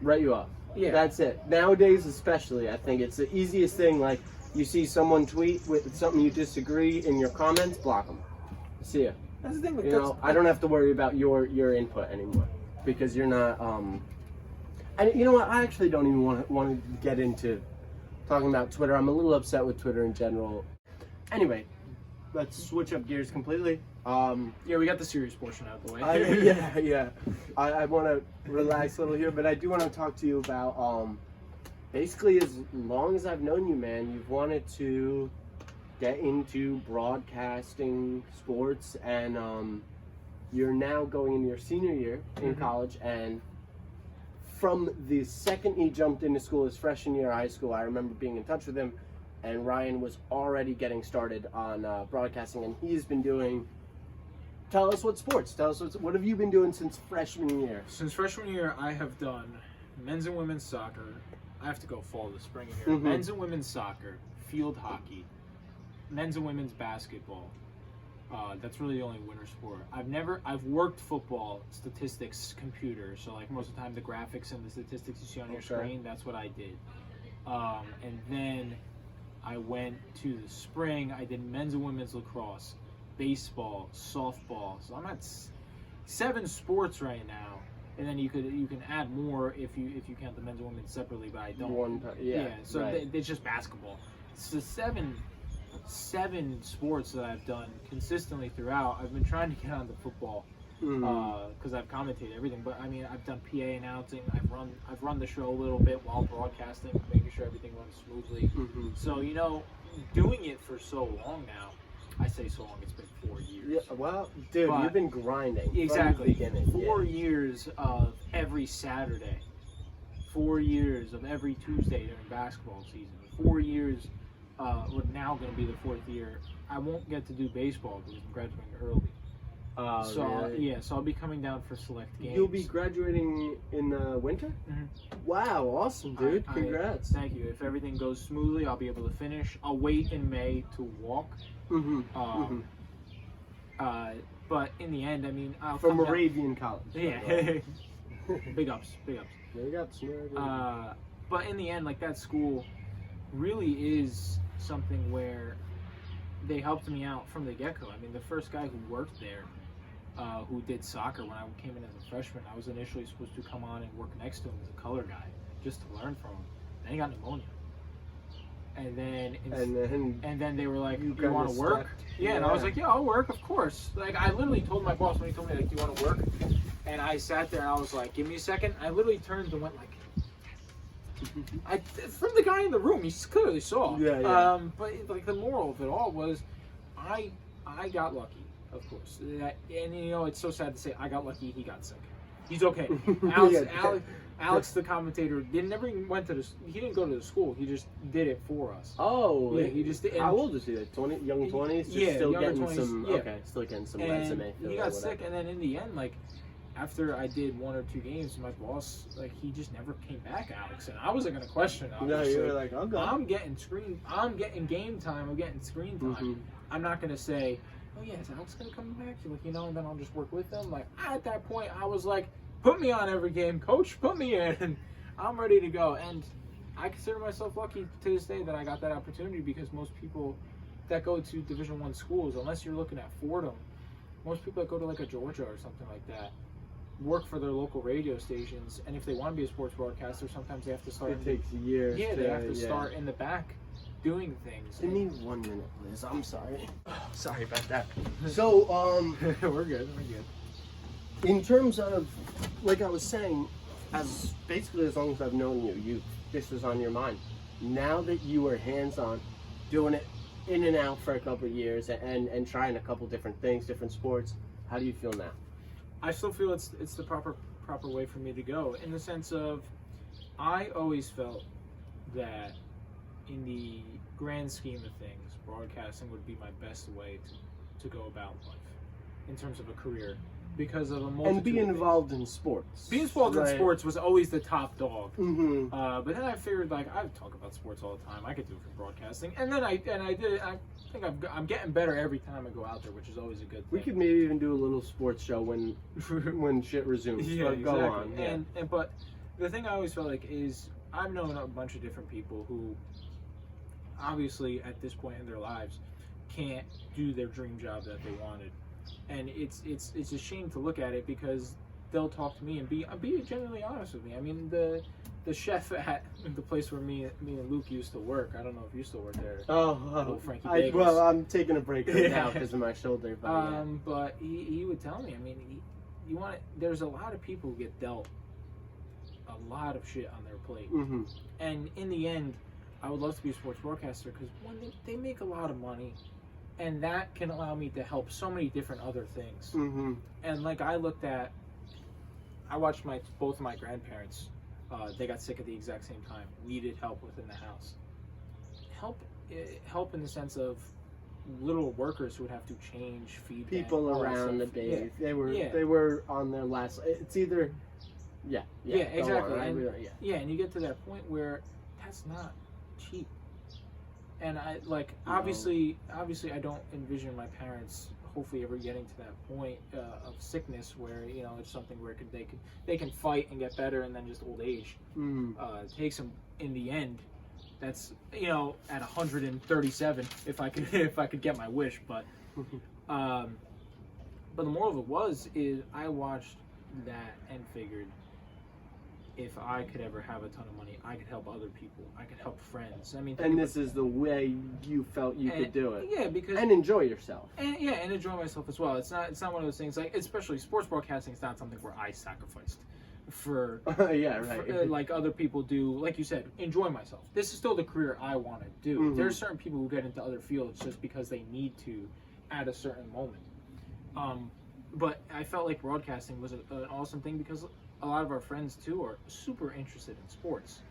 Write you off. Yeah. That's it. Nowadays especially, I think it's the easiest thing. Like, you see someone tweet with something you disagree in your comments, block them. See ya. That's the thing. Like, I don't have to worry about your input anymore because you're not. And you know what? I actually don't even want to get into talking about Twitter. I'm a little upset with Twitter in general. Anyway, let's switch up gears completely. Yeah, we got the serious portion out of the way. I want to relax a little here, but I do want to talk to you about basically, as long as I've known you, man, you've wanted to get into broadcasting sports, and you're now going into your senior year in college, and from the second he jumped into school, his freshman year of high school, I remember being in touch with him, and Ryan was already getting started on broadcasting, and he's been doing. Tell us what have you been doing since freshman year? Since freshman year, I have done men's and women's soccer. I have to go fall this spring here. Men's and women's soccer, field hockey, men's and women's basketball. That's really the only winter sport. I've worked football statistics computer, so like most of the time the graphics and the statistics you see on your screen, that's what I did. And then I went to the spring, I did men's and women's lacrosse, baseball, softball. So I'm at 7 sports right now. And then you can add more if you count the men's and women's separately, but I don't. So right. It's just basketball. So seven sports that I've done consistently throughout. I've been trying to get onto football because I've commentated everything. But I mean, I've done PA announcing. I've run the show a little bit while broadcasting, making sure everything runs smoothly. So doing it for so long now. I say so long, it's been 4 years. Yeah, well, dude, you've been grinding. Exactly. From the beginning. 4 years of every Saturday. 4 years of every Tuesday during basketball season. 4 years, we're now going to be the 4th year I won't get to do baseball because I'm graduating early. Really? So I'll be coming down for select games. You'll be graduating in the winter? Mhm. Wow, awesome, dude. Congrats. Thank you. If everything goes smoothly, I'll be able to finish. I'll wait in May to walk. But in the end, I mean, I'll From come down- Moravian College. Yeah. Big ups. Big ups. But in the end, like, that school really is something where they helped me out from the get-go. I mean, the first guy who worked there, who did soccer when I came in as a freshman, I was initially supposed to come on and work next to him as a color guy, just to learn from him. Then he got pneumonia. And then they were like, "You want to work?" Yeah, and I was like, "Yeah, I'll work, of course." Like, I literally told my boss when he told me, like, "Do you want to work?" And I sat there and I was like, "Give me a second." I literally turned and went like, from the guy in the room, he clearly saw. Yeah. But like, the moral of it all was, I got lucky, of course. And you know, it's so sad to say, I got lucky. He got sick. He's okay. Alex, the commentator, never even went to he didn't go to the school. He just did it for us. Oh, yeah. He just did. How old is he? Like young 20s? Yeah, still younger getting 20s. some. Yeah. Okay, still getting some And resume. he got sick, and then in the end, like, after I did 1 or 2 games, my boss, like, he just never came back, Alex, and I wasn't gonna question it. No, you were like, okay. I'm getting game time. I'm getting screen time. I'm not gonna say, oh yeah, is Alex gonna come back? Like, you know, and then I'll just work with them. Like, at that point, I was like, put me on every game, coach. Put me in. I'm ready to go. And I consider myself lucky to this day that I got that opportunity, because most people that go to Division I schools, unless you're looking at Fordham, most people that go to like a Georgia or something like that work for their local radio stations, and if they want to be a sports broadcaster, sometimes they have to start. It takes years. Yeah, they have to start in the back doing things. Give me 1 minute, Liz. I'm sorry. Sorry about that. So, We're good. in terms of, like I was saying, as long as I've known you, this was on your mind. Now that you are hands-on, doing it in and out for a couple of years, and trying a couple different things, different sports, how do you feel now? I still feel it's the proper way for me to go, in the sense of, I always felt that in the grand scheme of things, broadcasting would be my best way to go about life in terms of a career, because of a multitude and being involved in sports. Being involved in sports was always the top dog. Mm-hmm. But then I figured, like, I talk about sports all the time. I could do it for broadcasting, and then I did it. I think I'm getting better every time I go out there, which is always a good thing. We could maybe even do a little sports show when shit resumes. Yeah, but go on. Yeah. And but the thing I always felt like is, I've known a bunch of different people who, obviously at this point in their lives, can't do their dream job that they wanted, and it's a shame to look at it, because they'll talk to me and be genuinely honest with me. I mean, the chef at the place where me and Luke used to work, I don't know if you still work there. Frankie Bagels. Well, I'm taking a break right now because of my shoulder. But, but he would tell me, I mean, there's a lot of people who get dealt a lot of shit on their plate. Mm-hmm. And in the end, I would love to be a sports broadcaster, because one, they make a lot of money, and that can allow me to help so many different other things. Mm-hmm. And like, I watched both of my grandparents. They got sick at the exact same time. Needed help within the house. Help in the sense of little workers who would have to change, feed people them, around the base. Yeah. They were on their last. It's either. Yeah, exactly. And you get to that point where that's not cheap. And obviously I don't envision my parents hopefully ever getting to that point of sickness where, you know, it's something where they can fight and get better, and then just old age takes them in the end. That's, you know, at 137, if I could get my wish. But but the moral of it is I watched that and figured, if I could ever have a ton of money, I could help other people. I could help friends. I mean, and this is the way you felt you could do it. Yeah, because and enjoy yourself. And enjoy myself as well. It's not one of those things, like, especially sports broadcasting. It's not something where I sacrificed for like other people do. Like you said, enjoy myself. This is still the career I want to do. Mm-hmm. There's certain people who get into other fields just because they need to at a certain moment. But I felt like broadcasting was an awesome thing, because a lot of our friends too are super interested in sports,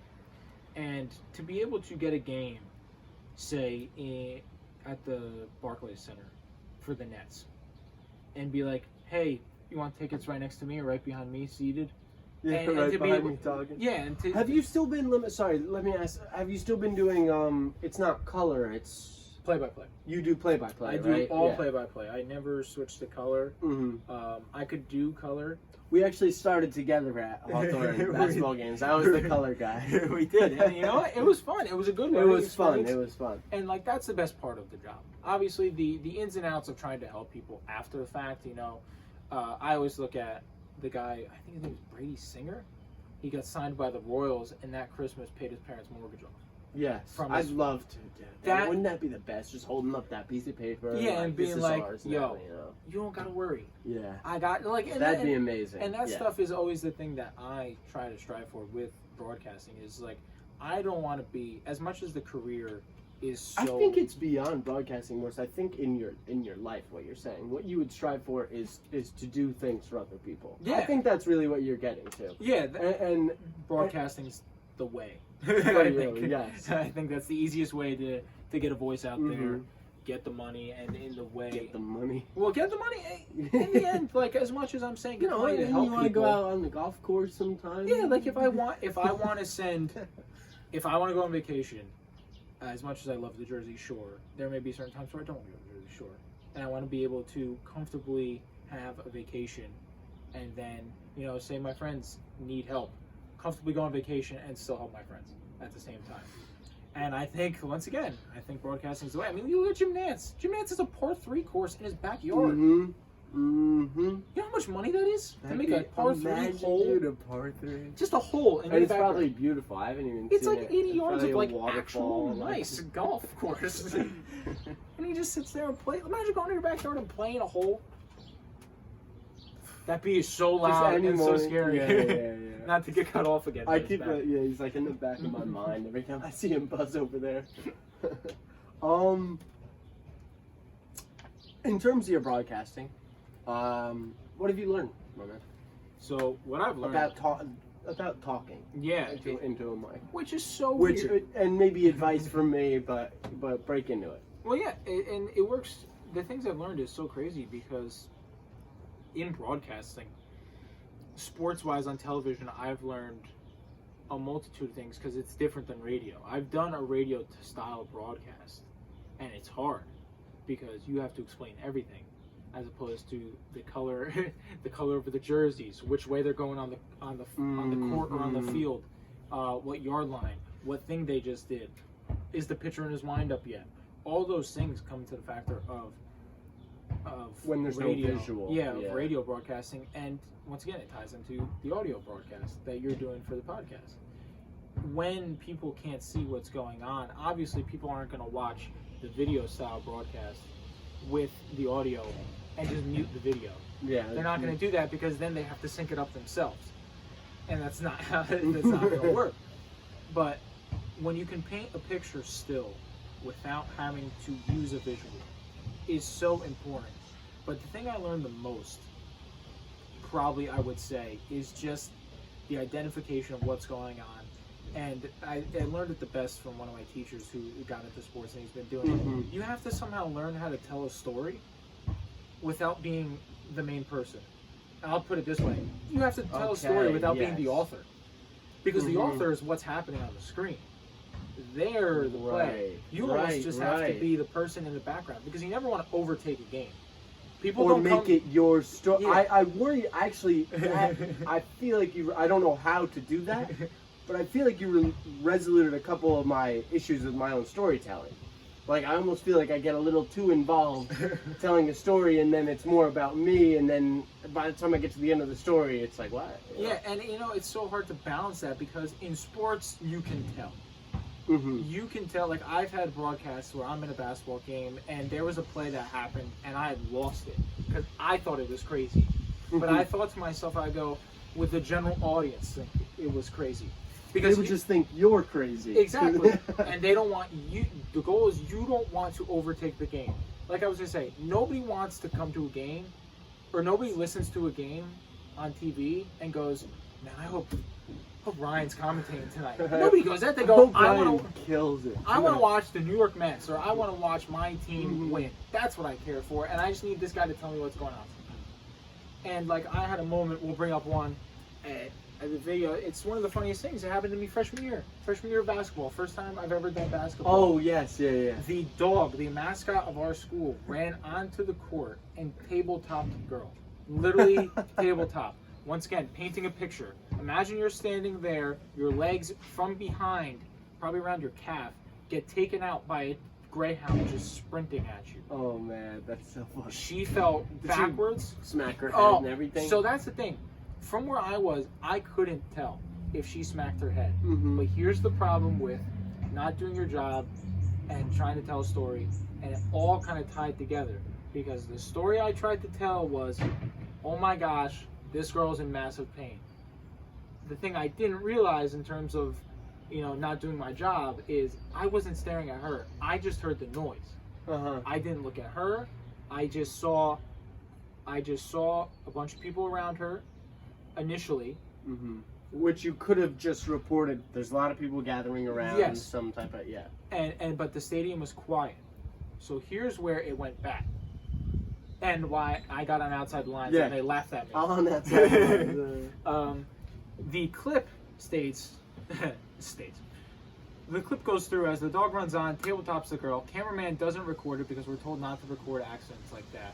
and to be able to get a game, say at the Barclays Center for the Nets and be like, hey, you want tickets right next to me or right behind me seated? Yeah, and right to behind me talking. Yeah, and to, have you still been sorry, let me ask, have you still been doing it's not color, it's play-by-play. You do play-by-play, I do right? all play-by-play. I never switched to color. Mm-hmm. I could do color. We actually started together at Hawthorne basketball games. I was the color guy. We did. And you know what? It was fun. It was a good one. It was fun. It was fun. And like that's the best part of the job. Obviously, the ins and outs of trying to help people after the fact. You know, I always look at the guy. I think his name was Brady Singer. He got signed by the Royals, and that Christmas paid his parents' mortgage off. Yes, I'd love to do that. Wouldn't that be the best? Just holding up that piece of paper. Yeah, and being like, ours yo, now, you know? You don't gotta worry. Yeah. I got, like... And that'd be amazing. And that stuff is always the thing that I try to strive for with broadcasting is, like, I don't want to be... As much as the career is so... I think it's beyond broadcasting, Morris. I think in your life, what you're saying, what you would strive for is to do things for other people. Yeah. I think that's really what you're getting to. Yeah. And broadcasting's the way. Yes. I think that's the easiest way to get a voice out there, get the money, and in the way... Get the money. Well, get the money, in the end, like, as much as I'm saying, get the money to help you want to go out on the golf course sometime? Yeah, like, if I want to go on vacation, as much as I love the Jersey Shore, there may be certain times where I don't want to go to the Jersey Shore. And I want to be able to comfortably have a vacation, and then, you know, say my friends need help. Comfortably go on vacation and still help my friends at the same time. And I think, once again, broadcasting is the way. I mean, you look at Jim Nance. Jim Nance is a par 3 course in his backyard. You know how much money that is? To make a par 3 hole? A par 3. Just a hole. And it's probably beautiful. I haven't even it's seen like 80 yards of like waterfall, actual nice golf course. And he just sits there and plays. Imagine going to your backyard and playing a hole. That bee is so loud and so scary. Yeah. Not to get cut off again. I keep he's like in the back of my mind every time I see him buzz over there. In terms of your broadcasting, what have you learned, my man? So what I've learned about talking. Yeah, into a mic. Which is so weird. And maybe advice from me, but break into it. Well, yeah, and it works. The things I've learned is so crazy because in broadcasting, sports-wise on television, I've learned a multitude of things because it's different than radio. I've done a radio style broadcast, and it's hard because you have to explain everything, as opposed to the color, the color of the jerseys, which way they're going on the court or on the field, what yard line, what thing they just did, is the pitcher in his windup yet? All those things come to the factor of when there's radio, no visual. of radio broadcasting, and once again, it ties into the audio broadcast that you're doing for the podcast. When people can't see what's going on, obviously people aren't going to watch the video style broadcast with the audio and just mute the video. Yeah, they're not going to do that because then they have to sync it up themselves, and that's not going to work. But when you can paint a picture still without having to use a visual is so important. But the thing I learned the most, probably I would say, is just the identification of what's going on. And I learned it the best from one of my teachers who got into sports, and he's been doing it. You have to somehow learn how to tell a story without being the main person. I'll put it this way. You have to tell a story without being the author. Because the author is what's happening on the screen. They're the play. You almost just have to be the person in the background because you never want to overtake a game. People don't make it your story. Yeah. I worry, actually, that I feel like I don't know how to do that, but I feel like you resoluted a couple of my issues with my own storytelling. Like, I almost feel like I get a little too involved telling a story, and then it's more about me, and then by the time I get to the end of the story, it's like, what? Yeah, and it's so hard to balance that because in sports, you can tell. You can tell, like, I've had broadcasts where I'm in a basketball game and there was a play that happened and I had lost it because I thought it was crazy. But I thought to myself, I go, with the general audience, it was crazy. Because they would just think you're crazy. Exactly. And they don't want you, the goal is you don't want to overtake the game. Like I was going to say, nobody wants to come to a game or nobody listens to a game on TV and goes, man, I hope hope Ryan's commentating tonight. Nobody goes that. They go, I want to kills it. I want to watch the New York Mets, or I want to watch my team win. That's what I care for, and I just need this guy to tell me what's going on. And like I had a moment, we'll bring up one at the video. It's one of the funniest things that happened to me freshman year of basketball. First time I've ever done basketball. Oh yes, yeah. The dog, the mascot of our school, ran onto the court and tabletopped a girl. Literally tabletop. Once again, painting a picture. Imagine you're standing there, your legs from behind, probably around your calf, get taken out by a greyhound just sprinting at you. Oh man, that's so funny. She fell backwards. Smack her head and everything. So that's the thing. From where I was, I couldn't tell if she smacked her head. But here's the problem with not doing your job and trying to tell a story, and it all kind of tied together. Because the story I tried to tell was, oh my gosh, this girl's in massive pain. The thing I didn't realize in terms of, not doing my job is I wasn't staring at her. I just heard the noise. I didn't look at her. I just saw a bunch of people around her initially. Which you could have just reported. There's a lot of people gathering around. Yes. Some type of But the stadium was quiet. So here's where it went bad. And why I got on outside the lines and they laughed at me. On that side. The clip states. The clip goes through as the dog runs on, tabletops the girl. Cameraman doesn't record it because we're told not to record accidents like that.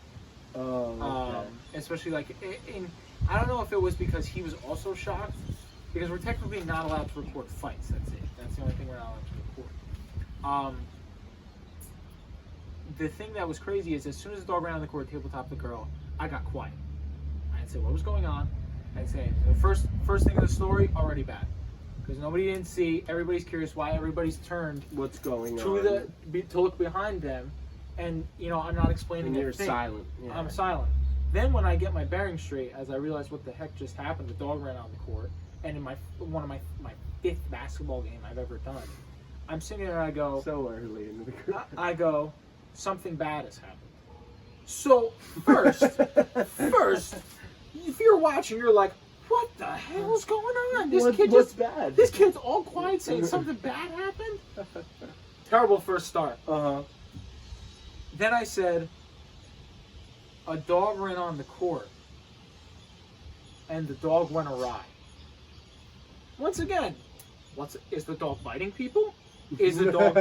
Oh, okay. Especially like I don't know if it was because he was also shocked, because we're technically not allowed to record fights. That's it. That's the only thing we're not allowed to record. The thing that was crazy is as soon as the dog ran on the court, tabletop the girl, I got quiet. I'd say what was going on. I'd say the first thing of the story already bad, because nobody didn't see. Everybody's curious why everybody's turned. What's going to look behind them, and I'm not explaining. And you're silent. Yeah. I'm silent. Then when I get my bearings straight, as I realize what the heck just happened, the dog ran on the court, and in one of my fifth basketball game I've ever done, I'm sitting there and I go, so early in the career. I go, something bad has happened. So first, if you're watching, you're like, what the hell is going on? What's bad? This kid's all quiet saying something bad happened? Terrible first start. Then I said, a dog ran on the court, and the dog went awry. Once again, is the dog biting people? Is the dog?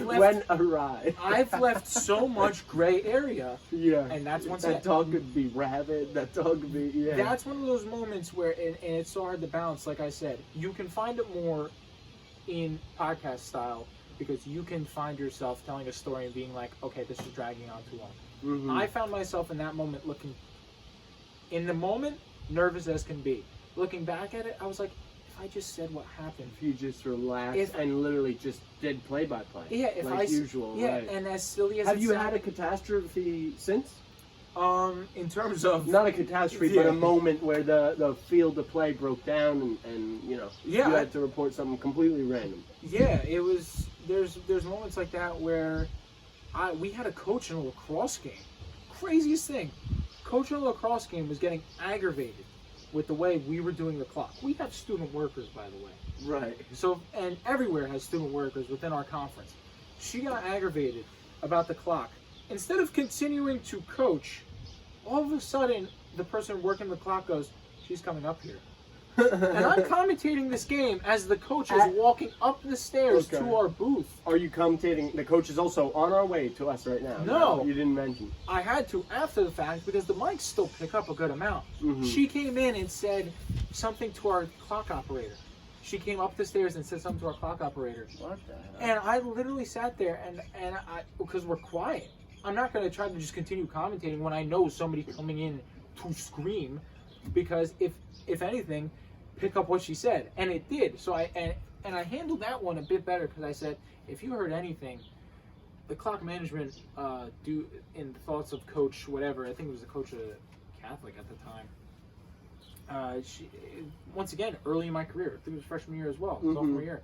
Went awry. I've left so much gray area. Yeah. And that's once that dog could be rabid. That dog could be That's one of those moments where, and it's so hard to balance. Like I said, you can find it more in podcast style because you can find yourself telling a story and being like, okay, this is dragging on too long. I found myself in that moment nervous as can be. Looking back at it, I was like, if I just said what happened. If you just relaxed and literally just did play-by-play. Yeah, if like usual. Yeah, right. and as silly as have you had a catastrophe since? In terms of not a catastrophe, but a moment where the field of play broke down and you had to report something completely random. Yeah, it was. There's moments like that where we had a coach in a lacrosse game. Craziest thing, coach in a lacrosse game was getting aggravated with the way we were doing the clock. We have student workers, by the way. Right. So, and everywhere has student workers within our conference. She got aggravated about the clock. Instead of continuing to coach, all of a sudden, the person working the clock goes, she's coming up here. And I'm commentating this game as the coach is walking up the stairs to our booth. Are you commentating? The coach is also on our way to us right now. No. You didn't mention. I had to after the fact because the mics still pick up a good amount. She came in and said something to our clock operator. She came up the stairs and said something to our clock operator. What the hell? And I literally sat there and I, because we're quiet. I'm not going to try to just continue commentating when I know somebody's coming in to scream, because if anything, pick up what she said, and it did. So I handled that one a bit better because I said, if you heard anything, the clock management do in the thoughts of Coach whatever, I think it was the coach of Catholic at the time. She, once again, early in my career, I think it was freshman year as well, sophomore year.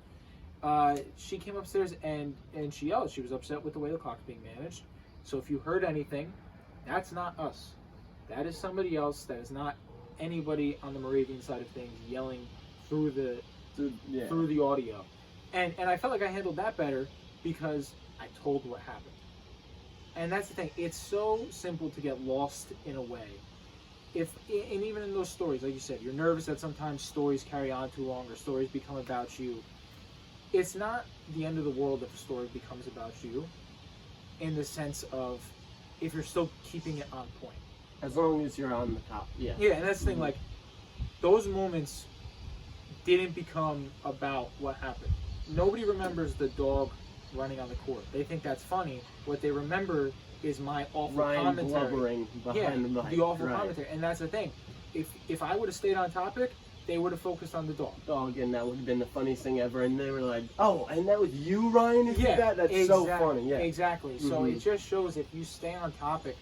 She came upstairs and she yelled. She was upset with the way the clock's being managed. So if you heard anything, that's not us. That is somebody else. That is not anybody on the Moravian side of things yelling through the through the audio, and I felt like I handled that better because I told what happened. And that's the thing. It's so simple to get lost in a way. And even in those stories, like you said, you're nervous that sometimes stories carry on too long or stories become about you. It's not the end of the world if a story becomes about you, in the sense of if you're still keeping it on point. As long as you're on the top. Yeah. Yeah, and that's the thing. Like, those moments didn't become about what happened. Nobody remembers the dog running on the court. They think that's funny. What they remember is my awful commentary. Blubbering behind the mic. The awful commentary. And that's the thing. If I would have stayed on topic, they would have focused on the dog. Dog, and that would have been the funniest thing ever. And they were like, "Oh, and that was you, Ryan? If you did that? That's so funny." Yeah, exactly. So it just shows if you stay on topic,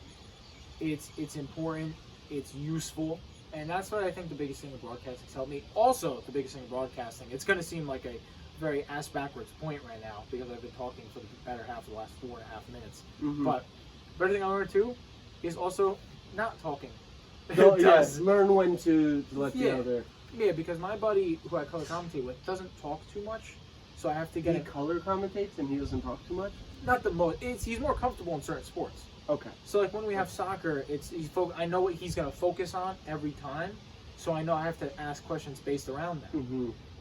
it's important, it's useful, and that's what I think the biggest thing in broadcasting has helped me. Also, the biggest thing in broadcasting, it's going to seem like a very ass-backwards point right now because I've been talking for the better half of the last 4.5 minutes. But the better thing I learned too is also not talking. Learn when to let the other. Yeah, because my buddy who I color commentate with doesn't talk too much, so I have to get. He color commentates and he doesn't talk too much. Not the most. He's more comfortable in certain sports. Okay. So like when we have soccer, I know what he's gonna focus on every time, so I know I have to ask questions based around that.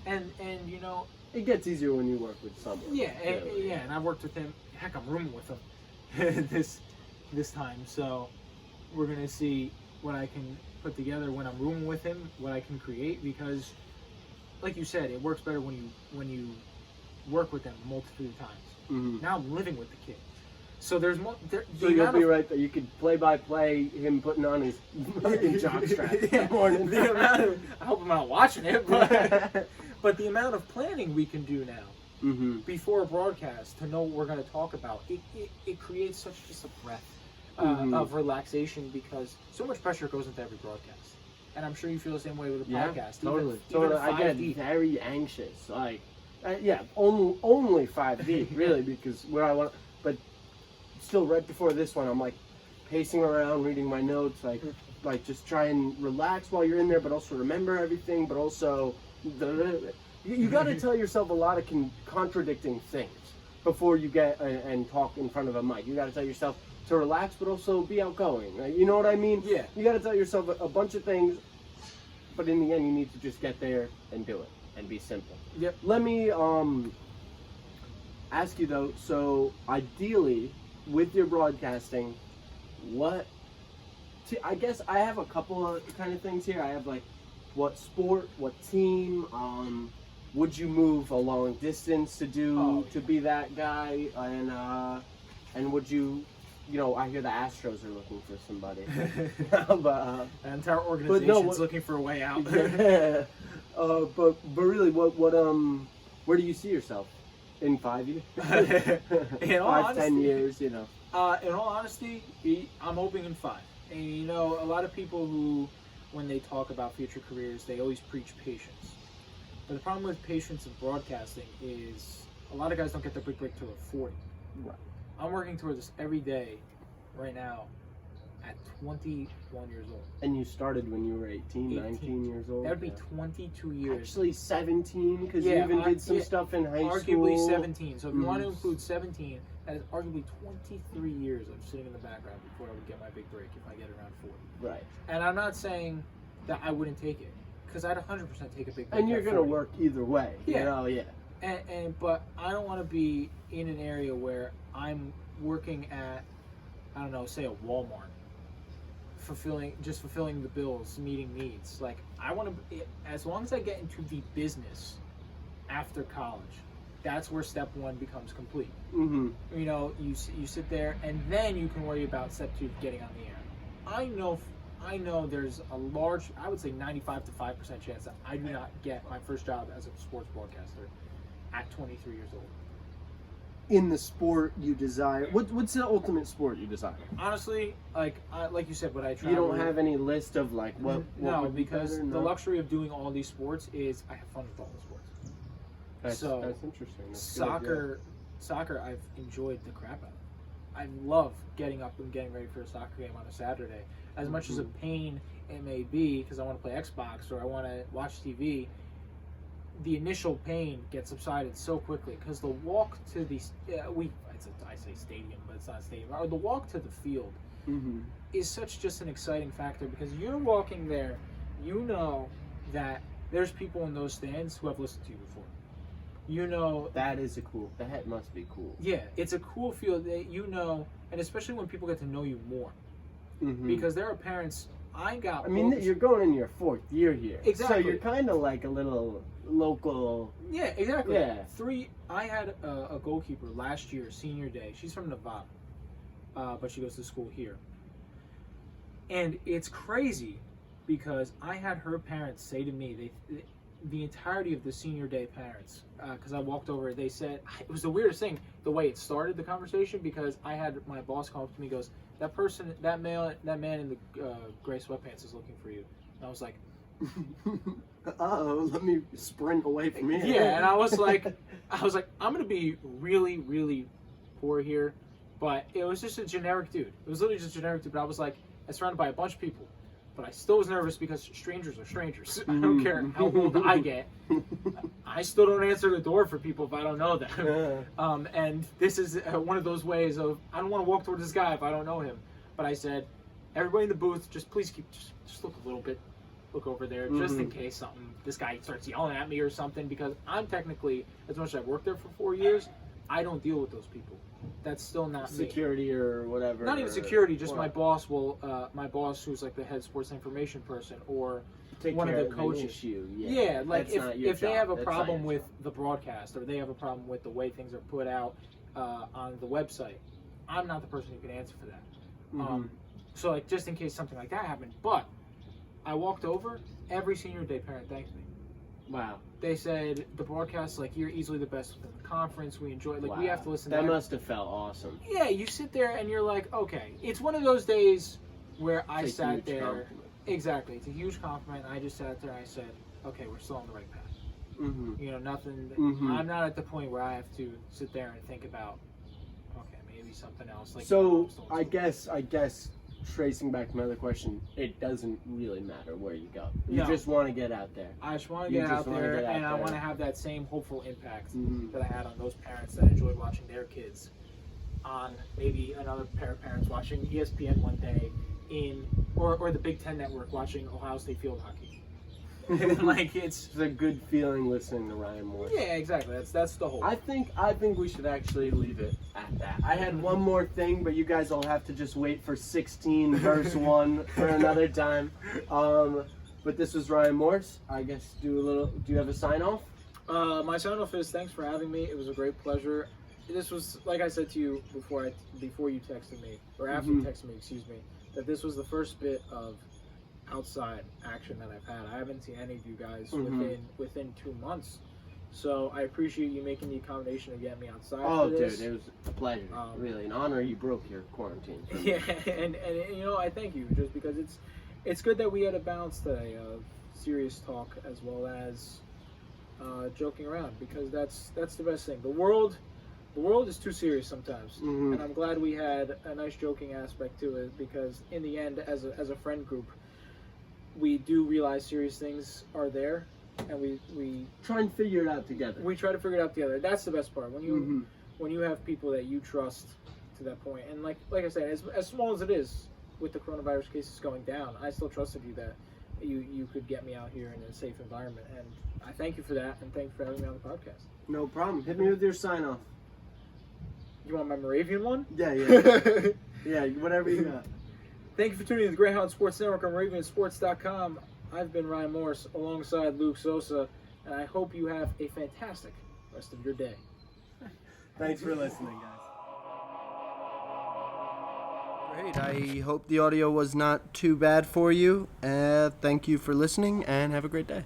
And you know, it gets easier when you work with someone. Yeah, and I've worked with him. Heck, I'm rooming with him this time, so we're gonna see what I can put together when I'm rooming with him, what I can create, because, like you said, it works better when you work with them a multitude of times. Now I'm living with the kid, so there's more. So you'll be right that you could play by play him putting on his jockstrap in the morning. I hope I'm not watching it, but the amount of planning we can do now before a broadcast to know what we're going to talk about, it creates such just a breath of relaxation, because so much pressure goes into every broadcast. And I'm sure you feel the same way with a podcast. Totally. I get very anxious. Like, only 5 deep, really, because where I want. But still, right before this one, I'm like pacing around, reading my notes, like just try and relax while you're in there, but also remember everything. But also, you got to tell yourself a lot of contradicting things before you get and talk in front of a mic. You got to tell yourself to relax, but also be outgoing. You know what I mean? Yeah. You got to tell yourself a bunch of things, but in the end, you need to just get there and do it and be simple. Yep. Let me ask you though. So ideally, with your broadcasting, I guess I have a couple of kind of things here. I have like, what sport, what team, would you move a long distance to be that guy, and would you? You know, I hear the Astros are looking for somebody. The entire organization's looking for a way out. But really, what where do you see yourself in 5 years? In all honesty, 10 years, you know. In all honesty, I'm hoping in 5. And you know, a lot of people who, when they talk about future careers, they always preach patience. But the problem with patience in broadcasting is a lot of guys don't get their big break till they're 40. Right. I'm working towards this every day, right now, at 21 years old. And you started when you were 18. 19 years old? That would be 22 years. Actually 17, because you even did some stuff in high school. Arguably 17. So if you want to include 17, that is arguably 23 years of sitting in the background before I would get my big break if I get around 40. Right. And I'm not saying that I wouldn't take it, because I'd 100% take a big break. And you're going to work either way. Yeah. You know, yeah. But I don't want to be in an area where I'm working at, I don't know, say a Walmart, fulfilling the bills, meeting needs. Like, I want to, as long as I get into the business after college, that's where step 1 becomes complete. You know, you sit there, and then you can worry about step 2, getting on the air. I know there's a large, I would say 95 to 5% chance that I do not get my first job as a sports broadcaster at 23 years old. In the sport you desire, what's the ultimate sport you desire? Honestly, like you said, what I try. You don't have any list of like what? No, because the luxury of doing all these sports is I have fun with all the sports. That's interesting. That's soccer, I've enjoyed the crap out of. I love getting up and getting ready for a soccer game on a Saturday. As much as a pain it may be, because I want to play Xbox or I want to watch TV, the initial pain gets subsided so quickly because the walk to the I say stadium, but it's not a stadium, or the walk to the field is such just an exciting factor because you're walking there, you know that there's people in those stands who have listened to you before. You know that must be cool. Yeah, it's a cool feel that you know, and especially when people get to know you more, because there are parents. You're going in your 4th year here. Exactly. So you're kind of like a little local. Yeah, exactly. Yeah. I had a goalkeeper last year, senior day. She's from Nevada, but she goes to school here. And it's crazy because I had her parents say to me, the entirety of the senior day parents, because I walked over, they said, it was the weirdest thing, the way it started the conversation, because I had my boss come up to me and goes, that man in the gray sweatpants is looking for you. And I was like, uh-oh, let me sprint away from here. Yeah, and I was like, I'm going to be really, really poor here, but it was just a generic dude. It was literally just a generic dude, but I was like, I'm surrounded by a bunch of people. But I still was nervous because strangers are strangers. I don't care how old I get. I still don't answer the door for people if I don't know them. And this is one of those ways of, I don't want to walk towards this guy if I don't know him. But I said, everybody in the booth, just please just look a little bit, look over there, just in case this guy starts yelling at me or something. Because I'm technically, as much as I've worked there for 4 years, I don't deal with those people. That's still not security or whatever. Not even security, just my boss who's like the head sports information person or one of the coaches. Yeah, like if they have a problem with the broadcast or they have a problem with the way things are put out on the website, I'm not the person who can answer for that. So like just in case something like that happened. But I walked over, every senior day parent thanked me. Wow. They said the broadcast, like, you're easily the best within the conference. We enjoy, like, we have to listen to that. That must have felt awesome. Yeah, you sit there and you're like, okay. It's one of those days where I sat there. Compliment. Exactly. It's a huge compliment. I just sat there and I said, okay, we're still on the right path. You know, nothing. I'm not at the point where I have to sit there and think about, okay, maybe something else. Like, so I guess tracing back to my other question, it doesn't really matter where you go. You just want to get out there. I just want to get out there, and I want to have that same hopeful impact that I had on those parents that enjoyed watching their kids on maybe another pair of parents watching ESPN one day or the Big Ten Network watching Ohio State field hockey. Like it's a good feeling listening to Ryan Morris. Yeah, exactly. That's the whole. I think we should actually leave it at that. I had one more thing, but you guys will have to just wait for 16 verse 1 for another time. But this was Ryan Morris. I guess do you have a sign off? My sign off is thanks for having me. It was a great pleasure. This was, like I said to you before you texted me, or after you texted me, excuse me, that this was the first bit of outside action that I've had. I haven't seen any of you guys within 2 months, so I appreciate you making the accommodation to get me outside. Oh, dude, it was a pleasure. Really, an honor you broke your quarantine. Yeah, and you know, I thank you just because it's good that we had a balance today of serious talk as well as joking around, because that's the best thing. The world is too serious sometimes, and I'm glad we had a nice joking aspect to it, because in the end, as a friend group, we do realize serious things are there, and we try and figure it out together. We try to figure it out together. That's the best part, when you have people that you trust to that point. And like I said, as small as it is, with the coronavirus cases going down, I still trusted you that you could get me out here in a safe environment, and I thank you for that, and thank you for having me on the podcast. No problem. Hit me with your sign off. You want my Moravian one? Yeah. Yeah, whatever you got. Thank you for tuning in to the Greyhound Sports Network on MoravianSports.com. I've been Ryan Morris alongside Luke Sosa, and I hope you have a fantastic rest of your day. Thanks for listening, guys. Great. I hope the audio was not too bad for you. Thank you for listening, and have a great day.